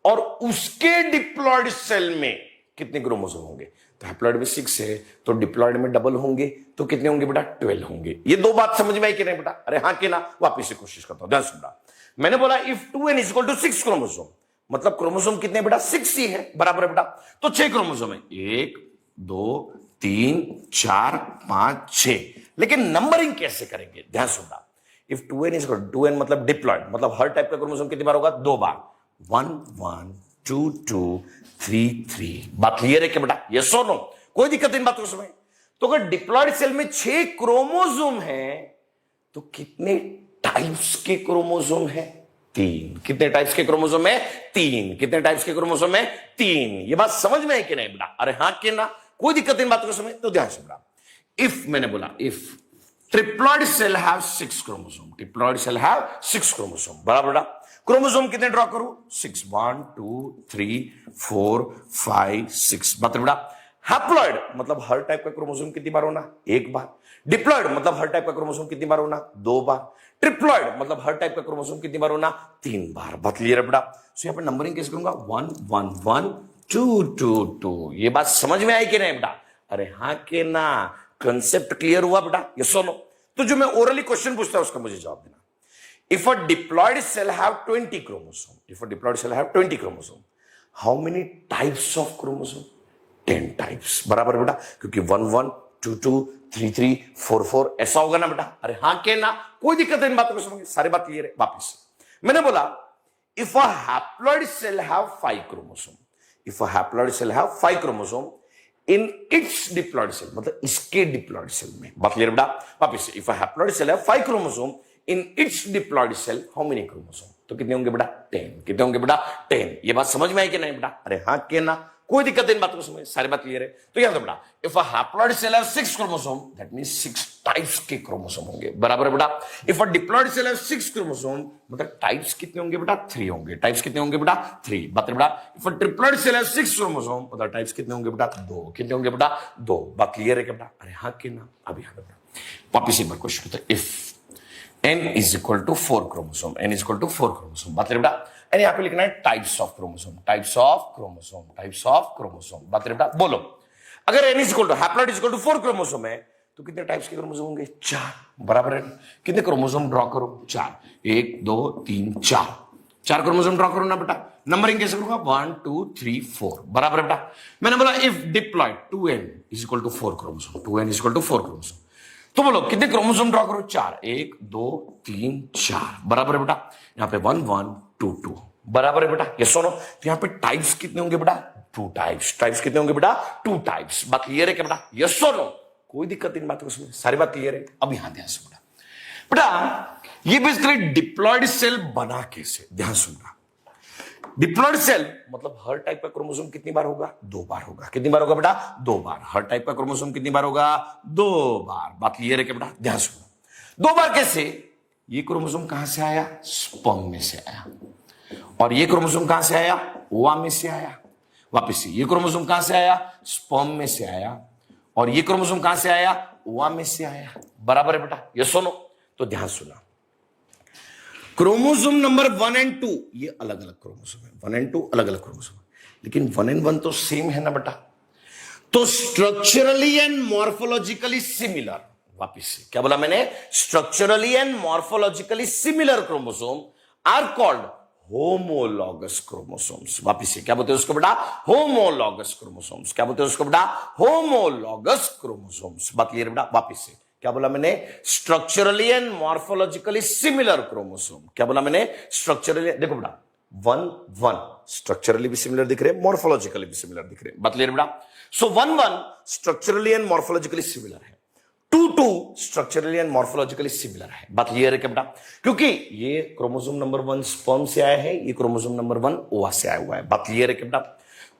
और उसके डिप्लॉयड सेल में कितने क्रोमोसोम होंगे? तो हैप्लॉइड में 6 है, तो डिप्लॉयड में डबल होंगे, तो कितने होंगे बेटा? 12 होंगे। ये 2 बात समझ में आई कि नहीं बेटा? अरे हाँ कि ना? वापिस से कोशिश करता हूं, ध्यान सुनना। मैंने बोला if 2n is equal to 6 chromosome, मतलब क्रोमोसोम कितने बेटा? 6 ही है। बराबर है बेटा? तो 6 क्रोमोसोम है, 1 2 3 4 5 6। लेकिन नंबरिंग कैसे करेंगे? ध्यान सुनना। If 2n is equal to 2n मतलब डिप्लॉयड, मतलब हर टाइप का क्रोमोसोम कितनी बार होगा? 2 बार। 1 1 2 2 3 3। बात क्लियर है क्या बेटा? यस और नो? कोई दिक्कत इन बातों को समझ? तो अगर डिप्लॉयड सेल में 6 क्रोमोसोम है तो कितने टाइप्स के क्रोमोसोम है? 3। कितने टाइप्स के क्रोमोसोम है? 3। कितने टाइप्स के क्रोमोसोम है? 3। ये बात समझ में है कि नहीं बेटा? अरे हाँ कि ना? कोई दिक्कत इन बातों को समझ? तो ध्यान से बेटा, इफ मैंने बोला if triploid cell have 6 chromosome, triploid cell have 6 chromosome. बराबर बेटा? क्रोमोसोम कितने ड्रॉ करूं? 6। 1 2 3 4 5 6। मतलब बेटा हैप्लॉइड मतलब हर टाइप का क्रोमोसोम कितनी बार होना? 1 बार। डिप्लॉयड मतलब हर टाइप का क्रोमोसोम कितनी बार होना? 2 बार। ट्रिप्लॉयड मतलब हर टाइप का क्रोमोसोम कितनी बार होना? 3 बार। बात क्लियर है बेटा? सो यहां पर नंबरिंग कैसे करूंगा? 1 1 1 2 2 2। ये बात समझ में आई कि नहीं बेटा? अरे हाँ के ना? कंसेप्ट क्लियर हुआ बेटा? ये सुनो, तो जो मैं ओरली क्वेश्चन पूछता हूं उसका मुझे जवाब देना। If a diploid cell have 20 chromosome, if a diploid cell have 20 chromosome, how many types of chromosome? 10 types. बराबर बेटा? क्योंकि 1 1 2 2 3 3 4 4 ऐसा होगा ना बेटा? अरे हाँ के ना? कोई दिक्कत है इन बातों को समझ? सारी बात क्लियर है? वापिस मैंने बोला if a haploid cell have 5 chromosome, if a haploid cell have 5 chromosome in its diploid cell, मतलब इसके diploid cell में। बात क्लियर बेटा? वापिस if a haploid cell have 5 chromosome in its diploid cell, how many chromosome? तो कितने होंगे बेटा? 10। कितने होंगे बेटा? 10। ये बात समझ में आई कि नहीं बेटा? अरे हाँ के ना? कोई दिक्कत इन बातों को समझ? सारी बात क्लियर है? तो याद बेटा, if a haploid cell have 6 chromosome, that means 6 types के क्रोमोसोम होंगे। बराबर है बेटा? If a diploid cell have 6 chromosome, मतलब टाइप्स कितने होंगे बेटा? 3 होंगे। टाइप्स कितने होंगे बेटा? 3। बात है बेटा? If a triploid cell have 6 chromosome, मतलब टाइप्स कितने होंगे बेटा? 2। कितने होंगे बेटा? 2। बात क्लियर है क्या बेटा? अरे हाँ के ना? अब याद बेटा, वापिस एक बार क्वेश्चन होता है। If n is equal to 4 chromosome, n is equal to 4 chromosome, मतलब बेटा एंड यहां पे लिखना है types of chromosome, types of chromosome, types of chromosome. बात करें बेटा, बोलो अगर n is equal to haploid is equal to 4 chromosome है तो कितने टाइप्स के क्रोमोसोम होंगे? 4, बराबर है। कितने क्रोमोसोम ड्रॉ करो? 4, 1 2 3 4, 4 क्रोमोसोम ड्रॉ करो ना बेटा। नंबरिंग कैसे करूंगा? 1 2 3 4, बराबर है बेटा। मैंने बोला if diploid 2n is equal to 4 chromosome, 2n is equal to 4 chromosome, तो बोलो कितने क्रोमोसोम ड्रॉ करो? 4, 1 2 3 4, बराबर है बेटा। यहां पे 1 1 2 2, बराबर है बेटा। ये सुनो, तो यहां पे टाइप्स कितने होंगे बेटा? 2 टाइप्स। टाइप्स कितने होंगे बेटा? 2 टाइप्स। बात क्लियर है क्या बेटा? यस और नो? कोई दिक्कत इन बातों में? सारी बात क्लियर है? अब यहां ध्यान से बेटा, बेटा ये बेसिकली डिप्लॉयड सेल बना कैसे? ध्यान सुनना। डिप्लॉयड सेल मतलब हर टाइप का क्रोमोसोम कितनी बार होगा? 2 बार होगा। कितनी बार होगा बेटा? 2 बार। हर टाइप का क्रोमोसोम कितनी बार होगा? 2 बार। बात क्लियर है क्या बेटा? ध्यान सुनो। 2 बार कैसे? ये क्रोमोसोम कहां से आया? स्पर्म में से आया। और ये क्रोमोसोम कहां से आया? ओवा में से आया। वापिस ये क्रोमोसोम कहां से आया? स्पर्म में से आया। और ये क्रोमोसोम कहां से आया? ओवा में से आया। बराबर है बेटा? ये सुनो, तो ध्यान सुना। क्रोमोसोम नंबर 1 एंड 2 ये अलग अलग क्रोमोसोम है। 1 एंड 2 अलग अलग क्रोमोसोम है, लेकिन 1 एंड 1 तो सेम है ना बेटा। तो स्ट्रक्चरली एंड मॉर्फोलॉजिकली सिमिलर, वापिस से क्या बोला मैंने? Structurally and morphologically similar chromosome are called homologous chromosomes. वापिस से क्या बोलते हैं उसको बेटा? Homologous chromosomes. क्या बोलते हैं उसको बेटा? Homologous chromosomes. बात क्लियर बेटा? वापिस से क्या बोला मैंने? Structurally and morphologically similar chromosome. क्या बोला मैंने? स्ट्रक्चरली, देखो बेटा 1 1 स्ट्रक्चरली भी सिमिलर दिख रहे, मॉर्फोलॉजिकली भी सिमिलर दिख रहे। बात क्लियर बेटा? सो 1 1 स्ट्रक्चरली एंड मॉर्फोलॉजिकली सिमिलर है, 2 2 स्ट्रक्चरली एंड मॉर्फोलॉजिकली सिमिलर है। बात क्लियर है क्या बेटा? क्योंकि ये क्रोमोसोम नंबर 1 स्पर्म से आया है, ये क्रोमोसोम नंबर 1 ओवा से आया हुआ है। बात क्लियर है क्या बेटा?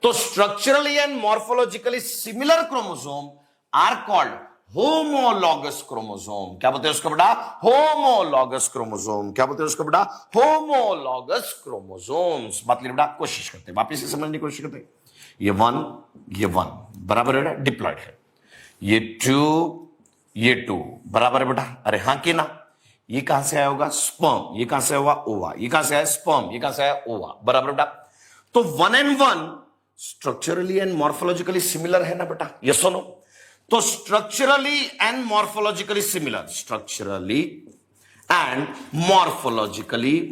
तो structurally and morphologically similar chromosome are called homologous chromosome. क्या बोलते हैं उसको बेटा? Homologous chromosome. क्या बोलते हैं उसको बेटा? Homologous chromosomes. बात क्लियर बेटा? कोशिश करते हैं, वापिस से समझने की कोशिश करते हैं। ये 1 बराबर है बेटा, डिप्लॉयड है। ये 2 बराबर है बेटा। अरे हां कि ना? ये कहां से आया होगा? स्पर्म। ये कहां से होगा? ओवा। ये कहां से आया? स्पर्म। ये कहां से आया? ओवा। बराबर बेटा। तो 1 and 1 structurally and morphologically similar है ना बेटा? यस और नो? तो structurally and morphologically similar, structurally and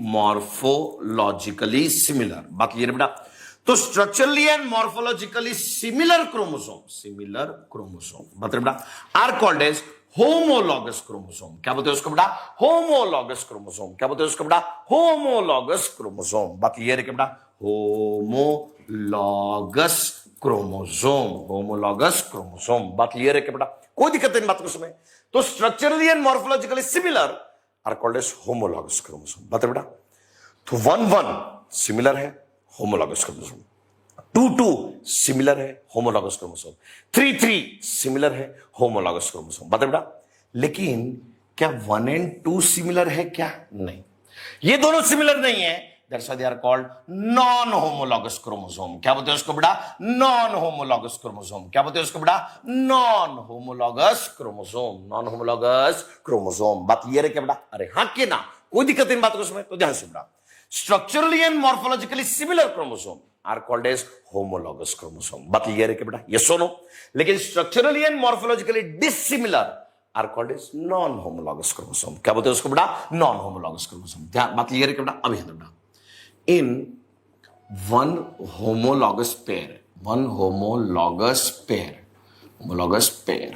morphologically similar. बात क्लियर है बेटा? तो structurally and morphologically similar chromosome मतलब बेटा are called as homologous chromosome. क्या बोलते हैं उसको बेटा? Homologous chromosome. क्या बोलते हैं उसको बेटा? Homologous chromosome. बात क्लियर है क्या बेटा? Homologous chromosome. बात क्लियर है क्या बेटा? कोई दिक्कत नहीं बात को समझ? तो structurally and morphologically similar are called as homologous chromosome. बात है बेटा? तो 1 1 सिमिलर है, होमोलॉगस क्रोमोसोम। 2 2 सिमिलर है, होमोलॉगस क्रोमोसोम। 3 3 सिमिलर है, होमोलॉगस क्रोमोसोम। बात है बेटा? लेकिन क्या 1 एंड 2 सिमिलर है क्या? नहीं, ये दोनों सिमिलर नहीं है। That's why they are called non-homologous chromosome. क्या बोलते हैं उसको बेटा? Non-homologous chromosome. क्या बोलते हैं उसको बेटा? Non-homologous chromosome. बात क्लियर है क्या बेटा? अरे हाँ के ना? कोई दिक्कत इन बातों को समझ? तो ध्यान से बेटा, structurally and morphologically similar chromosome are called as homologous chromosome. बात क्लियर है क्या बेटा? यस और नो? लेकिन structurally and morphologically dissimilar are called as non homologous chromosome. क्या बोलते हैं उसको बेटा? Non homologous chromosome. बात क्लियर है क्या बेटा? अभी बेटा in one homologous pair,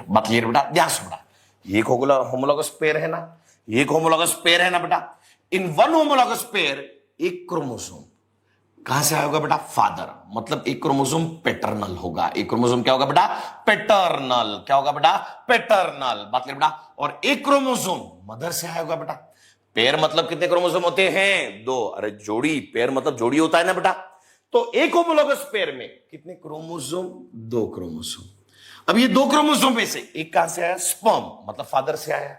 बात क्लियर बेटा? ध्यान से बेटा, एक होमोलॉगस पेयर है ना, एक होमोलॉगस पेयर है ना बेटा। इन वन होमोलॉगस पेयर एक क्रोमोसोम कहां से आएगा बेटा? फादर, मतलब एक क्रोमोसोम पैटर्नल होगा। एक क्रोमोसोम क्या होगा बेटा? पैटर्नल। क्या होगा बेटा? पैटर्नल। बात क्लियर बेटा? और एक क्रोमोसोम मदर से आएगा बेटा। पेयर मतलब कितने क्रोमोसोम होते हैं? 2। अरे जोड़ी, पेयर मतलब जोड़ी होता है ना बेटा। तो एक होमोलॉगस पेयर में कितने क्रोमोसोम? 2 क्रोमोसोम। अब ये 2 क्रोमोसोम में से एक कहां से आया? स्पर्म, मतलब फादर से आया।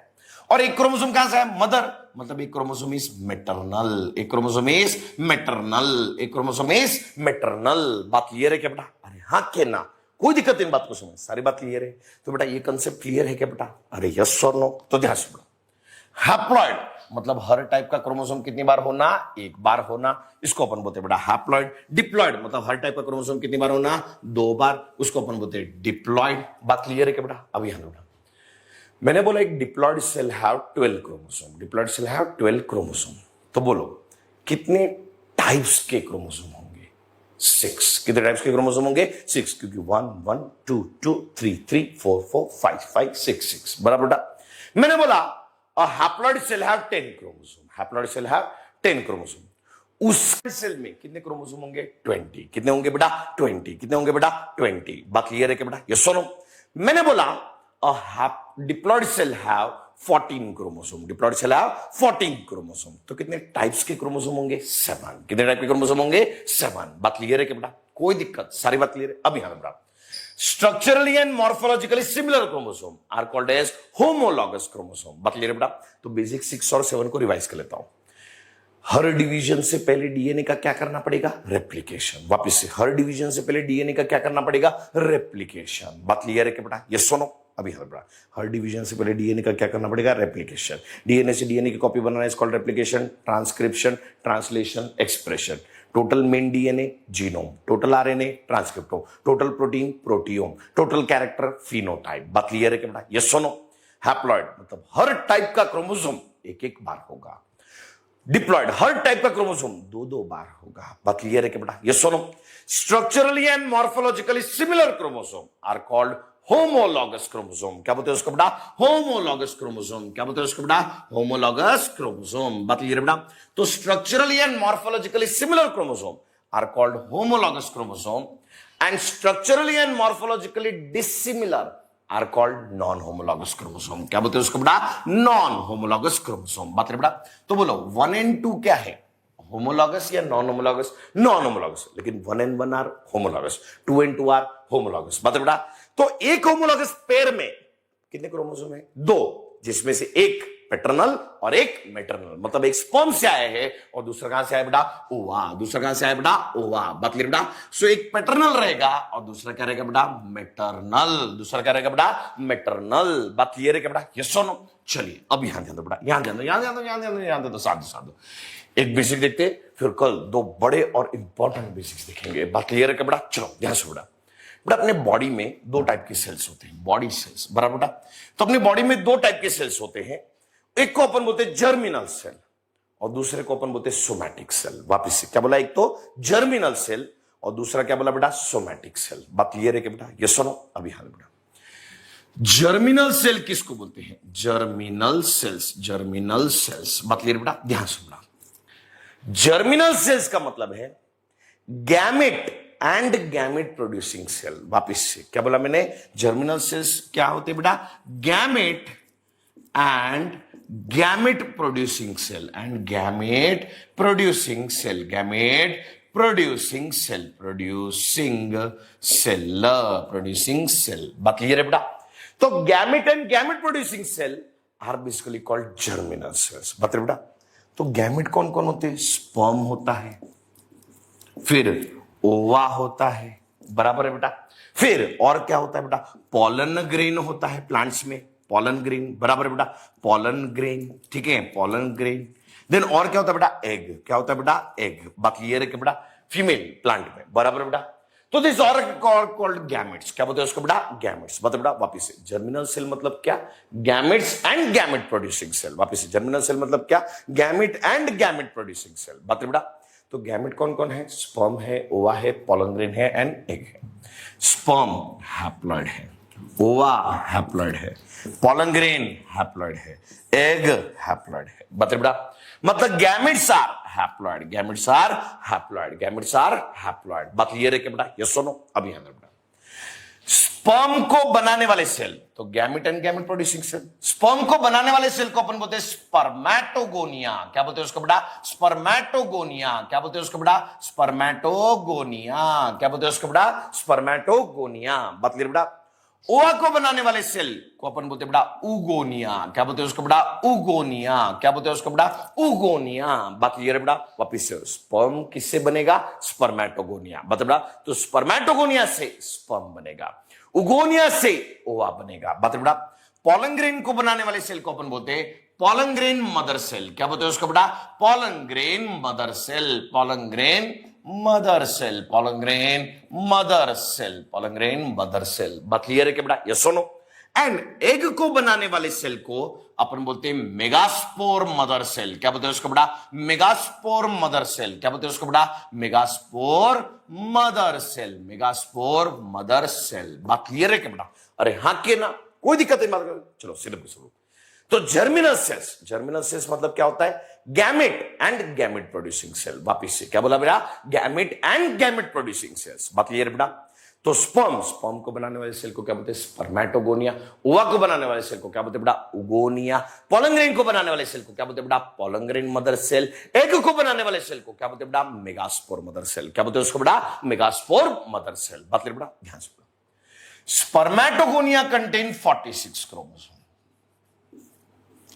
और एक क्रोमोसोम कहां से आया? मदर, मतलब एक क्रोमोसोम इज मैटरनल। एक क्रोमोसोम इज मैटरनल। एक क्रोमोसोम इज मैटरनल। बात क्लियर है क्या बेटा? अरे हाँ के ना? कोई दिक्कत इन बात को समझ? सारी बात क्लियर है? तो बेटा ये कंसेप्ट क्लियर है क्या बेटा? अरे यस और नो? तो ध्यान से हैप्लॉइड मतलब हर टाइप का क्रोमोसोम कितनी बार होना, एक बार होना, इसको अपन बोलते हैं बेटा हैप्लॉइड। डिप्लॉइड मतलब हर टाइप का क्रोमोसोम कितनी बार होना, दो बार, उसको अपन बोलते हैं डिप्लॉइड। बात क्लियर है क्या बेटा? अब यहां बेटा मैंने बोला एक diploid cell have 12 chromosome, diploid cell have 12 chromosome. तो बोलो कितने टाइप्स के क्रोमोसोम होंगे? 6। कितने टाइप्स के क्रोमोसोम होंगे? 6, क्योंकि 1 1 2 2 3 3 4 4 5 5 6 6 बराबर बेटा। मैंने बोला a haploid cell have 10 chromosome, haploid cell have 10 chromosome. उस सेल में कितने क्रोमोसोम होंगे? 20। कितने होंगे बेटा? 20। कितने होंगे बेटा? 20। बात क्लियर है क्या बेटा? यस और नो? मैंने बोला diploid cell have 14 chromosome, diploid cell have 14 chromosome. तो कितने टाइप्स के क्रोमोसोम होंगे? 7। कितने टाइप के क्रोमोसोम होंगे? 7। बात क्लियर है क्या बेटा? कोई दिक्कत? सारी बात क्लियर है? अब यहां बेटा structurally and morphologically similar chromosome are called as homologous chromosome। बात क्लियर है बेटा? तो बेसिक 6 और 7 को रिवाइज कर लेता हूं। हर डिवीजन से पहले डीएनए का क्या करना पड़ेगा? रेप्लिकेशन। वापस से हर डिवीजन से पहले डीएनए का क्या करना पड़ेगा? रेप्लिकेशन। बात क्लियर है क्या बेटा? यस सुनो अभी हर बेटा हर डिवीजन से पहले डीएनए का क्या करना पड़ेगा? रेप्लिकेशन। डीएनए से डीएनए की कॉपी बनाना is called replication, transcription, translation, expression. Total main DNA genome, total RNA transcriptome, total protein proteome, total character phenotype. बात क्लियर है क्या बेटा? यस सुनो। हैप्लॉइड मतलब हर टाइप का क्रोमोसोम एक एक बार होगा। डिप्लॉइड हर टाइप का क्रोमोसोम दो दो बार होगा। बात क्लियर है क्या बेटा? यस सुनो। Structurally and morphologically similar chromosome are called homologous chromosome. क्या बोलते हैं उसको बेटा? Homologous chromosome. क्या बोलते हैं उसको बेटा? Homologous chromosome. बात क्लियर है बेटा? तो structurally and morphologically similar chromosome are called homologous chromosome and structurally and morphologically dissimilar are called non homologous chromosome. क्या बोलते हैं उसको बेटा? Non homologous chromosome. बात बेटा तो बोलो 1 and 2 क्या है? होमोलॉगस या नॉन होमोलॉगस? Non homologous. लेकिन 1 and 1 are homologous, 2 and 2 are homologous. बात बेटा तो एक होमोलॉगस पेयर में कितने क्रोमोसोम है? 2, जिसमें से एक पैटर्नल और एक मैटरनल, मतलब एक स्पर्म से आया है और दूसरा कहां से आया बेटा? ओवा। दूसरा कहां से आया बेटा? ओवा। बात क्लियर बेटा? सो एक पैटर्नल रहेगा और दूसरा क्या रहेगा बेटा? मैटरनल। दूसरा क्या रहेगा बेटा? मैटरनल। बात क्लियर है क्या बेटा? यस और नो? चलिए अब यहां ध्यान दो बेटा, यहां ध्यान दो, यहां ध्यान दो, यहां ध्यान दो, यहां ध्यान दो, साथ दो। एक बेसिक देखते फिर कल 2 बड़े और इंपॉर्टेंट बेसिक्स देखेंगे। बात क्लियर है क्या बेटा? चलो ध्यान से बेटा। बेटा अपने बॉडी में 2 टाइप के सेल्स होते हैं, बॉडी सेल्स बराबर बेटा। तो अपने बॉडी में 2 टाइप के सेल्स होते हैं, एक को अपन बोलते हैं जर्मिनल सेल और दूसरे को अपन बोलते हैं सोमैटिक सेल। वापिस से क्या बोला? एक तो जर्मिनल सेल और दूसरा क्या बोला बेटा? Somatic cell. बात क्लियर है क्या बेटा? ये सुनो अभी हाल बेटा। जर्मिनल सेल किसको बोलते हैं? Germinal cells, germinal cells. बात क्लियर बेटा? ध्यान सुनना। जर्मिनल सेल्स का मतलब है gamete and gamete producing cell. वापिस से क्या बोला मैंने? जर्मिनल सेल्स क्या होते हैं बेटा? Gamete and gamete producing cell, and gamete producing cell, gamete producing cell, producing cell, producing cell. बात क्लियर है बेटा? तो gamete and gamete producing cell are basically called germinal cells. बता बेटा तो गैमेट कौन कौन होते हैं? स्पर्म होता है, फिर ओवा होता है, बराबर है बेटा। फिर और क्या होता है बेटा? पॉलन ग्रेन होता है प्लांट्स में, पॉलन ग्रेन, बराबर है बेटा। पॉलन ग्रेन, ठीक है, पॉलन ग्रेन। देन और क्या होता है बेटा? एग। क्या होता है बेटा? एग। बात क्लियर है क्या बेटा? फीमेल प्लांट में, बराबर है बेटा। तो दिस आर कॉल्ड गैमेट्स। क्या बोलते हैं उसको बेटा? गैमेट्स। बता बेटा वापिस से, जर्मिनल सेल मतलब क्या? Gametes and gamete producing cell. वापिस से, जर्मिनल सेल मतलब क्या? Gamete and gamete producing cell. बता बेटा तो गैमेट कौन कौन है? स्पर्म है, ओवा है, पॉलन ग्रेन है एंड एग है। स्पर्म हैप्लॉइड है, ओवा हैप्लॉइड है, पॉलन ग्रेन हैप्लॉइड है, एग हैप्लॉइड है। बता बेटा मतलब gametes are haploid, gametes are haploid, gametes are haploid. बात क्लियर है क्या बेटा? यस सुनो अभी यहां बेटा। स्पर्म को बनाने वाले सेल तो gamete and gamete producing cell. Sperm को बनाने वाले सेल को अपन बोलते हैं स्पर्मेटोगोनिया। क्या बोलते हैं उसको बेटा? स्पर्मेटोगोनिया। क्या बोलते हैं उसको बेटा? स्पर्मेटोगोनिया। क्या बोलते हैं उसको बेटा? स्पर्मेटोगोनिया। बात क्लियर बेटा? ओवा को बनाने वाले सेल को अपन बोलते हैं बेटा उगोनिया। क्या बोलते हैं उसको बेटा? उगोनिया। क्या बोलते हैं उसको बेटा? उगोनिया। बात क्लियर है बेटा? वापिस से, स्पर्म किससे बनेगा? स्पर्मेटोगोनिया। बता बेटा तो स्पर्मेटोगोनिया से स्पर्म बनेगा, उगोनिया से ओवा बनेगा। बता बेटा पॉलन ग्रेन को बनाने वाले सेल को अपन बोलते हैं pollen grain mother cell. क्या बोलते हैं उसको बेटा? pollen grain mother cell, pollen grain mother cell, pollen grain mother cell, pollen grain mother cell. बात क्लियर है क्या बेटा? यस और नो? एंड एग को बनाने वाले सेल को अपन बोलते हैं मेगास्पोर मदर सेल. क्या बोलते हैं उसको बेटा? Megaspore mother cell. क्या बोलते हैं उसको बेटा? Megaspore mother cell, megaspore mother cell. बात क्लियर है क्या बेटा? अरे हाँ के ना, कोई दिक्कत नहीं. बात चलो सीधे शुरू. तो जर्मिनल सेल्स मतलब क्या होता है? Gamete and gamete producing cell. वापिस से क्या बोला बेटा? Gamete and gamete producing cells. बात क्लियर बेटा? तो स्पर्म को बनाने वाले सेल को क्या बोलते हैं? स्पर्मेटोगोनिया. ओवा को बनाने वाले सेल को क्या बोलते हैं बेटा? ओगोनिया. पोलन ग्रेन को बनाने वाले सेल को क्या बोलते हैं बेटा? Pollen grain mother cell. Egg को बनाने वाले सेल को क्या बोलते हैं बेटा? Megaspore mother cell. क्या बोलते हैं उसको बेटा? Megaspore mother cell. बात क्लियर बेटा? ध्यान से. Spermatogonia contain 46 chromosome.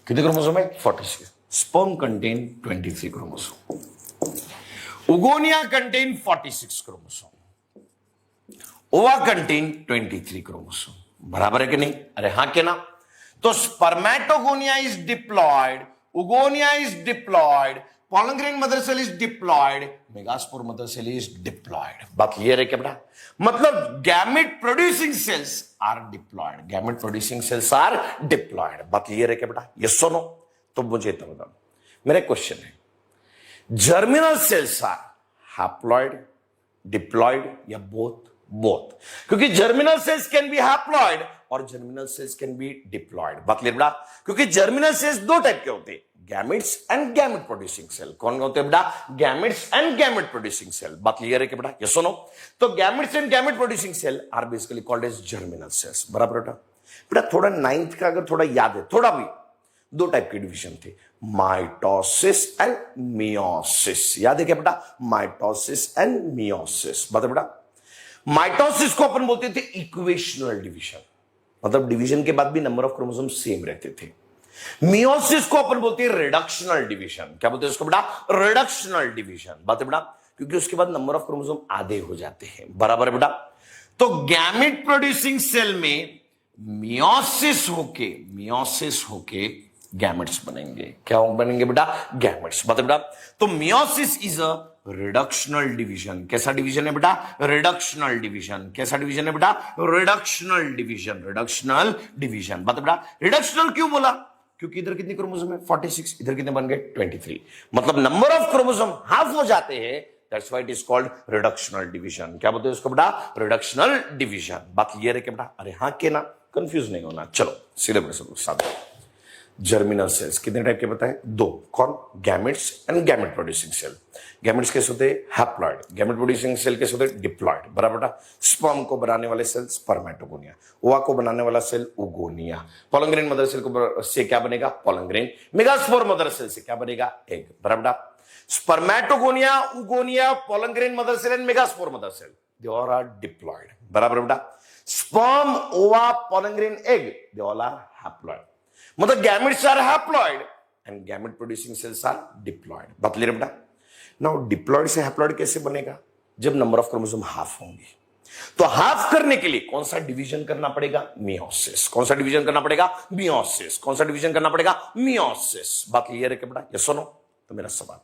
कितने क्रोमोसोम है? 46. Sperm contain 23 chromosome. Oogonia contain 46 chromosome. Ova contain 23 chromosome. बराबर है कि नहीं? अरे हाँ के ना. तो spermatogonia is diploid, oogonia is diploid, pollen grain mother cell is diploid, megaspore mother cell is diploid. बात क्लियर है क्या बेटा? मतलब gamete producing cells are diploid, gamete producing cells are diploid. बात क्लियर है क्या बेटा? यस और नो? तो मुझे तो बताओ, मेरा क्वेश्चन है, germinal cells are haploid, diploid या बोथ? बोथ. क्योंकि germinal cells can be haploid और germinal cells can be diploid. बात क्लियर बेटा? क्योंकि जर्मिनल सेल्स दो टाइप के होते हैं, gametes and gamete producing cell. कौन होते हैं बेटा? Gametes and gamete producing cell. बात क्लियर है कि बेटा? यस और नो? तो gametes and gamete producing cell are basically called as germinal cells. बराबर बेटा? बेटा थोड़ा 9th का अगर थोड़ा याद है, थोड़ा भी, दो टाइप के डिवीजन थे, माइटोसिस एंड मियोसिस. याद है क्या बेटा? Mitosis and meiosis. बता बेटा, माइटोसिस को अपन बोलते थे इक्वेशनल डिवीजन, मतलब डिवीजन के बाद भी नंबर ऑफ क्रोमोसोम सेम रहते थे. मियोसिस को अपन बोलते हैं रिडक्शनल डिवीजन. क्या बोलते हैं उसको बेटा? Reductional division. बात है बेटा? क्योंकि उसके बाद नंबर ऑफ क्रोमोसोम आधे हो जाते हैं. बराबर है बेटा? तो गैमेट प्रोड्यूसिंग सेल में मियोसिस होके गैमेट्स बनेंगे. क्या बनेंगे बेटा? गैमेट्स. बात है बेटा? तो meiosis is a reductional division. कैसा डिवीजन है बेटा? Reductional division. कैसा डिवीजन है बेटा? Reductional division. Reductional division. बात है बेटा? रिडक्शनल क्यों बोला? क्योंकि इधर कितने क्रोमोसोम है? 46. इधर कितने बन गए? 23. मतलब नंबर ऑफ क्रोमोसोम हाफ हो जाते हैं. That's why it is called reductional division. क्या बोलते हैं उसको बेटा? Reductional division. बात क्लियर है क्या बेटा? अरे हाँ के ना, कंफ्यूज नहीं होना. चलो सीधे बड़े साथ. जर्मिनल सेल्स कितने टाइप के बताएं? दो. कौन? Gametes and gamete producing cell. Gametes कैसे होते हैं? हैप्लॉयड. गैमेट प्रोड्यूसिंग सेल कैसे होते हैं? डिप्लॉयड. बराबर बेटा? स्पर्म को बनाने वाले सेल स्पर्मेटोगोनिया, ओवा को बनाने वाला cell oogonia, pollen grain mother cell को से क्या बनेगा? Pollen grain. Megaspore mother cell से क्या बनेगा? एग. बराबर बेटा? Spermatogonia, oogonia, pollen grain mother cell and megaspore mother cell, they all are diploid. बराबर बेटा? Sperm, ova, pollen grain, egg, they all are haploid. मतलब gametes are haploid and gamete producing cells are diploid. बात clear बेटा? Now diploid से haploid कैसे बनेगा? जब number of chromosome half होंगे. तो हाफ करने के लिए कौन सा डिवीजन करना पड़ेगा? मियोसिस. कौन सा डिवीजन करना पड़ेगा? मियोसिस. कौन सा डिवीजन करना पड़ेगा? मियोसिस. बात क्लियर है क्या बेटा? यस और नो? तो मेरा सवाल,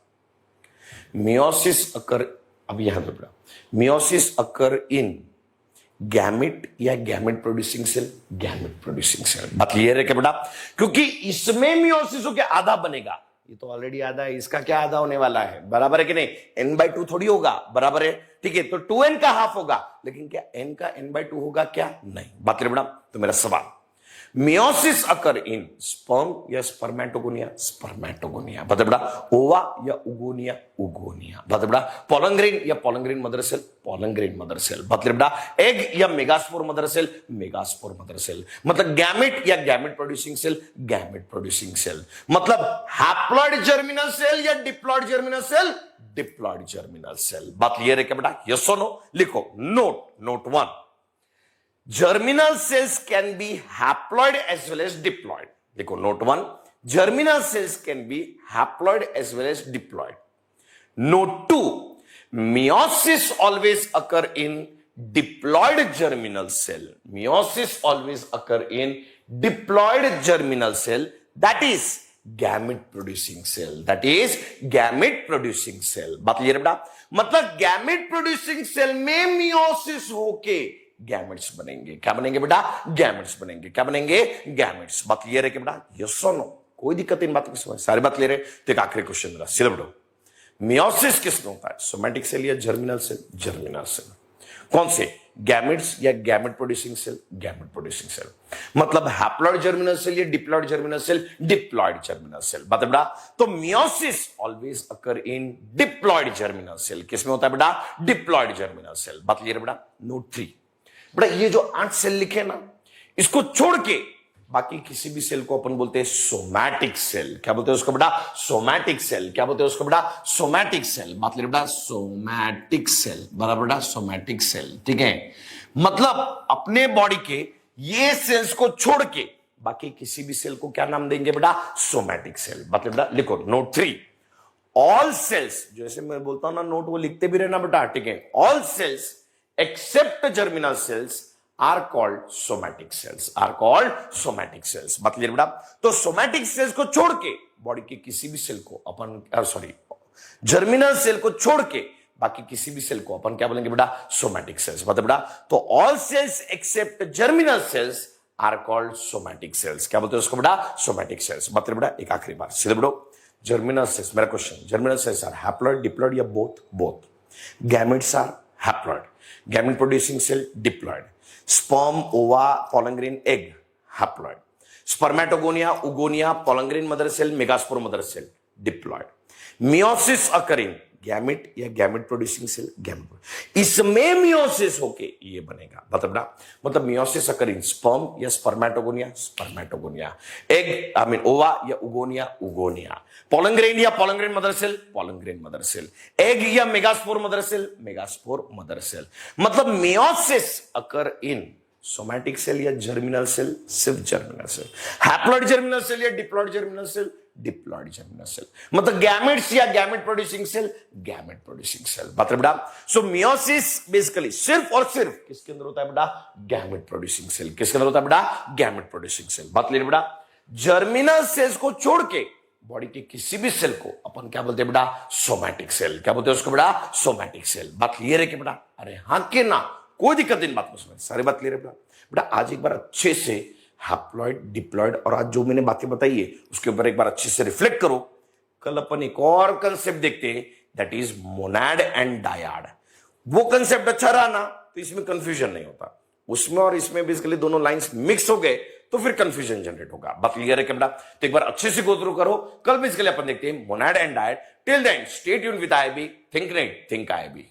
मियोसिस अकर, अब यहां बेटा, मियोसिस अकर इन गैमेट या gamete producing cell? Gamete producing cell. बात क्लियर है क्या बेटा? क्योंकि इसमें मियोसिस के आधा बनेगा. ये तो ऑलरेडी आधा है, इसका क्या आधा होने वाला है? बराबर है कि नहीं? n/2 थोड़ी होगा. बराबर है? ठीक है, तो 2n का हाफ होगा, लेकिन क्या n का n/2 होगा? क्या नहीं. बात करें बेटा? तो मेरा सवाल, मियोसिस अकर इन स्पर्म या स्पर्मेटोगोनिया? स्पर्मेटोगोनिया. बता बेटा? ओवा या उगोनिया? उगोनिया. बता बेटा? पोलन ग्रेन या pollen grain mother cell? Pollen grain mother cell. बता बेटा? एग या megaspore mother cell? Megaspore mother cell. मतलब गैमेट या gamete producing cell? Gamete producing cell. मतलब हैप्लॉयड जर्मिनल सेल या diploid germinal cell? Diploid germinal cell. बात clear है क्या बेटा? यस और नो? लिखो. Note 1, germinal cells can be haploid as well as diploid. देखो note 1, germinal cells can be haploid as well as diploid. Note 2, meiosis always occur in diploid germinal cell. Meiosis always occur in diploid germinal cell, that is gamete producing cell, that is gamete producing cell. बात clear है बेटा? मतलब gamete producing cell में meiosis होके gametes बनेंगे। क्या बनेंगे बेटा? गैमेट्स बनेंगे। क्या बनेंगे? गैमेट्स। बात क्लियर है कि बेटा? यस और नो? कोई दिक्कत इन बातों की समझ? सारी बात क्लियर है? तो एक आखिरी क्वेश्चन मेरा, सीधा बढ़ो। मियोसिस किसमें होता है? सोमैटिक सेल या जर्मिनल सेल? Germinal cell. कौन से? गैमेट्स या gamete producing cell? Gamete producing cell. मतलब हैप्लॉइड जर्मिनल सेल या diploid germinal cell? Diploid germinal cell. बात है बेटा? तो meiosis always occur in diploid germinal cell. किसमें होता है बेटा? Diploid germinal cell. बात क्लियर है बेटा? नोट 3 बेटा, ये जो 8 सेल लिखे ना, इसको छोड़ के बाकी किसी भी सेल को अपन बोलते हैं सोमैटिक सेल। क्या बोलते हैं उसको बेटा? Somatic cell. क्या बोलते हैं उसको बेटा? Somatic cell. बात ले बेटा, सोमैटिक सेल। बराबर बेटा, सोमैटिक सेल। ठीक है, मतलब अपने बॉडी के ये सेल्स को छोड़ के बाकी किसी भी सेल को क्या नाम देंगे बेटा? Somatic cell. बात ले बेटा, लिखो नोट 3, ऑल सेल्स, जैसे मैं बोलता हूं ना नोट, वो लिखते भी रहना बेटा। ठीक है, all cells except germinal cells are called somatic cells. Are called somatic cells. बात क्लियर बेटा? तो सोमैटिक सेल्स को छोड़ के बॉडी के किसी भी सेल को अपन जर्मिनल सेल को छोड़ के बाकी किसी भी सेल को अपन क्या बोलेंगे बेटा? Somatic cells. मतलब बेटा, तो all cells except germinal cells are called somatic cells. क्या बोलते हैं उसको बेटा? Somatic cells. मतलब बेटा, एक आखिरी बार सीधे बढ़ो। जर्मिनल सेल्स, मेरा question, germinal cells are haploid, diploid या both? Both. Gametes are haploid, gamete producing cell diploid, sperm, ova, pollen grain, egg, haploid. Spermatogonia, oogonia, pollen grain mother cell, megaspore mother cell, diploid. Meiosis occurring, gamete या gamete producing cell, gamete. इसमें meiosis होके ये बनेगा। मतलब meiosis occurring sperm या spermatogonia, spermatogonia, egg I mean ova या oogonia, oogonia, pollen grain या pollen grain mother cell, pollen grain mother cell, egg या megaspore mother cell, megaspore mother cell. मतलब meiosis occur in somatic cell या germinal cell, सिर्फ germinal cell. Haploid germinal cell या diploid germinal cell, diploid germinal cell. मतलब gametes या gamete producing cell, gamete producing cell. बात है बेटा? सो meiosis basically सिर्फ और सिर्फ किसके अंदर होता है बेटा? Gamete producing cell. किसके अंदर होता है बेटा? Gamete producing cell. बात क्लियर बेटा? जर्मिनल सेल्स को छोड़ के बॉडी के किसी भी सेल को अपन क्या बोलते हैं बेटा? Somatic cell. क्या बोलते हैं उसको बेटा? Somatic cell. बात क्लियर है कि बेटा? अरे हाँ के ना? कोई दिक्कत नहीं बात में समझ? सारी बात क्लियर है बेटा? बेटा आज एक बार अच्छे से हैप्लॉइड, डिप्लॉइड और आज जो मैंने बातें बताई है उसके ऊपर एक बार अच्छे से रिफ्लेक्ट करो। कल अपन एक और कंसेप्ट देखते हैं, दैट इज मोनैड एंड डायाड। वो कंसेप्ट अच्छा रहा ना तो इसमें कंफ्यूजन नहीं होता। उसमें और इसमें बेसिकली दोनों लाइंस मिक्स हो गए तो फिर कंफ्यूजन जनरेट होगा। बात क्लियर है बेटा? तो एक बार अच्छे से गो थ्रू करो। कल बेसिकली अपन देखते हैं monad and dyad. Till then stay tuned with IB, think net, think IB.